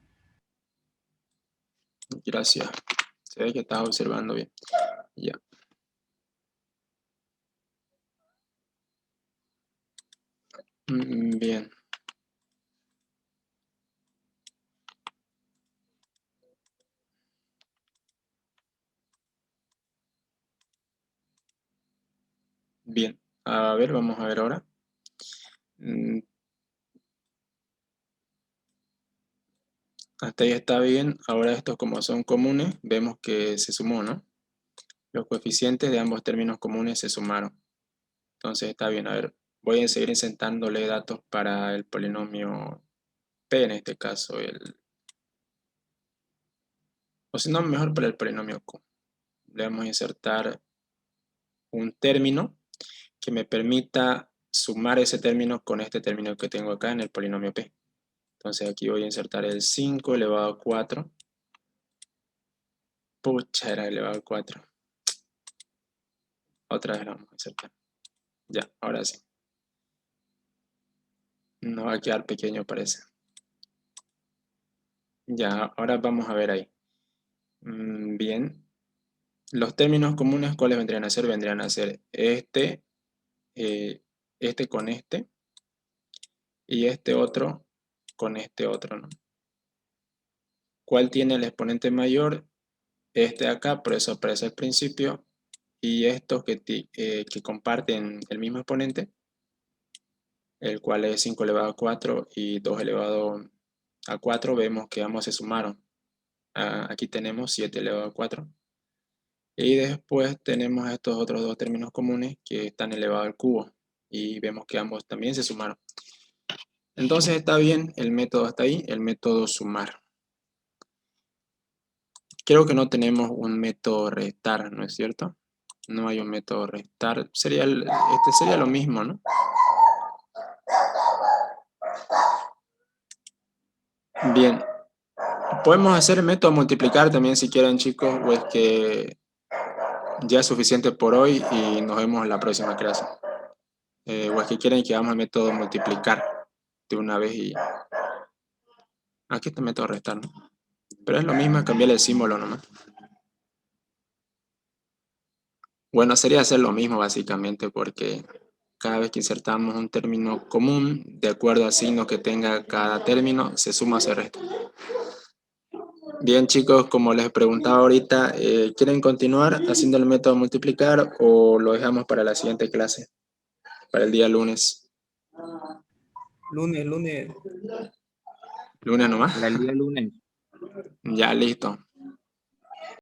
Gracias. Se ve que estás observando bien. Ya. Bien. Bien. A ver, vamos a ver ahora. Mm, Hasta ahí está bien. Ahora estos como son comunes, vemos que se sumó, ¿no? Los coeficientes de ambos términos comunes se sumaron. Entonces está bien. A ver, voy a seguir insertándole datos para el polinomio P, en este caso, o si no, mejor para el polinomio Q. Le vamos a insertar un término que me permita sumar ese término con este término que tengo acá en el polinomio P. Entonces aquí voy a insertar el 5 elevado a 4. Pucha, era elevado a 4. Otra vez lo vamos a insertar. Ya, ahora sí. No va a quedar pequeño, parece. Ya, ahora vamos a ver ahí. Bien. Los términos comunes, ¿cuáles vendrían a ser? Vendrían a ser eh, este con este, y este otro con este otro, ¿no? ¿Cuál tiene el exponente mayor? Este de acá, por eso aparece al principio, y estos que comparten el mismo exponente, el cual es 5 elevado a 4 y 2 elevado a 4, vemos que ambos se sumaron. Aquí tenemos 7 elevado a 4. Y después tenemos estos otros dos términos comunes que están elevados al cubo, y vemos que ambos también se sumaron. Entonces está bien el método hasta ahí, el método sumar. Creo que no tenemos un método restar, ¿no es cierto? No hay un método restar. Este sería lo mismo, ¿no? Bien. Podemos hacer el método multiplicar también si quieren, chicos, o es que ya es suficiente por hoy y nos vemos en la próxima clase. O es que quieren que hagamos el método multiplicar de una vez y... Aquí está el método restar, ¿no? Pero es lo mismo, es cambiar el símbolo nomás. Bueno, sería hacer lo mismo básicamente porque cada vez que insertamos un término común, de acuerdo al signo que tenga cada término, se suma o se resta. Bien, chicos, como les preguntaba ahorita, ¿quieren continuar haciendo el método multiplicar o lo dejamos para la siguiente clase, para el día lunes? Lunes, lunes. ¿Lunes nomás? Para el día lunes. Ya, listo.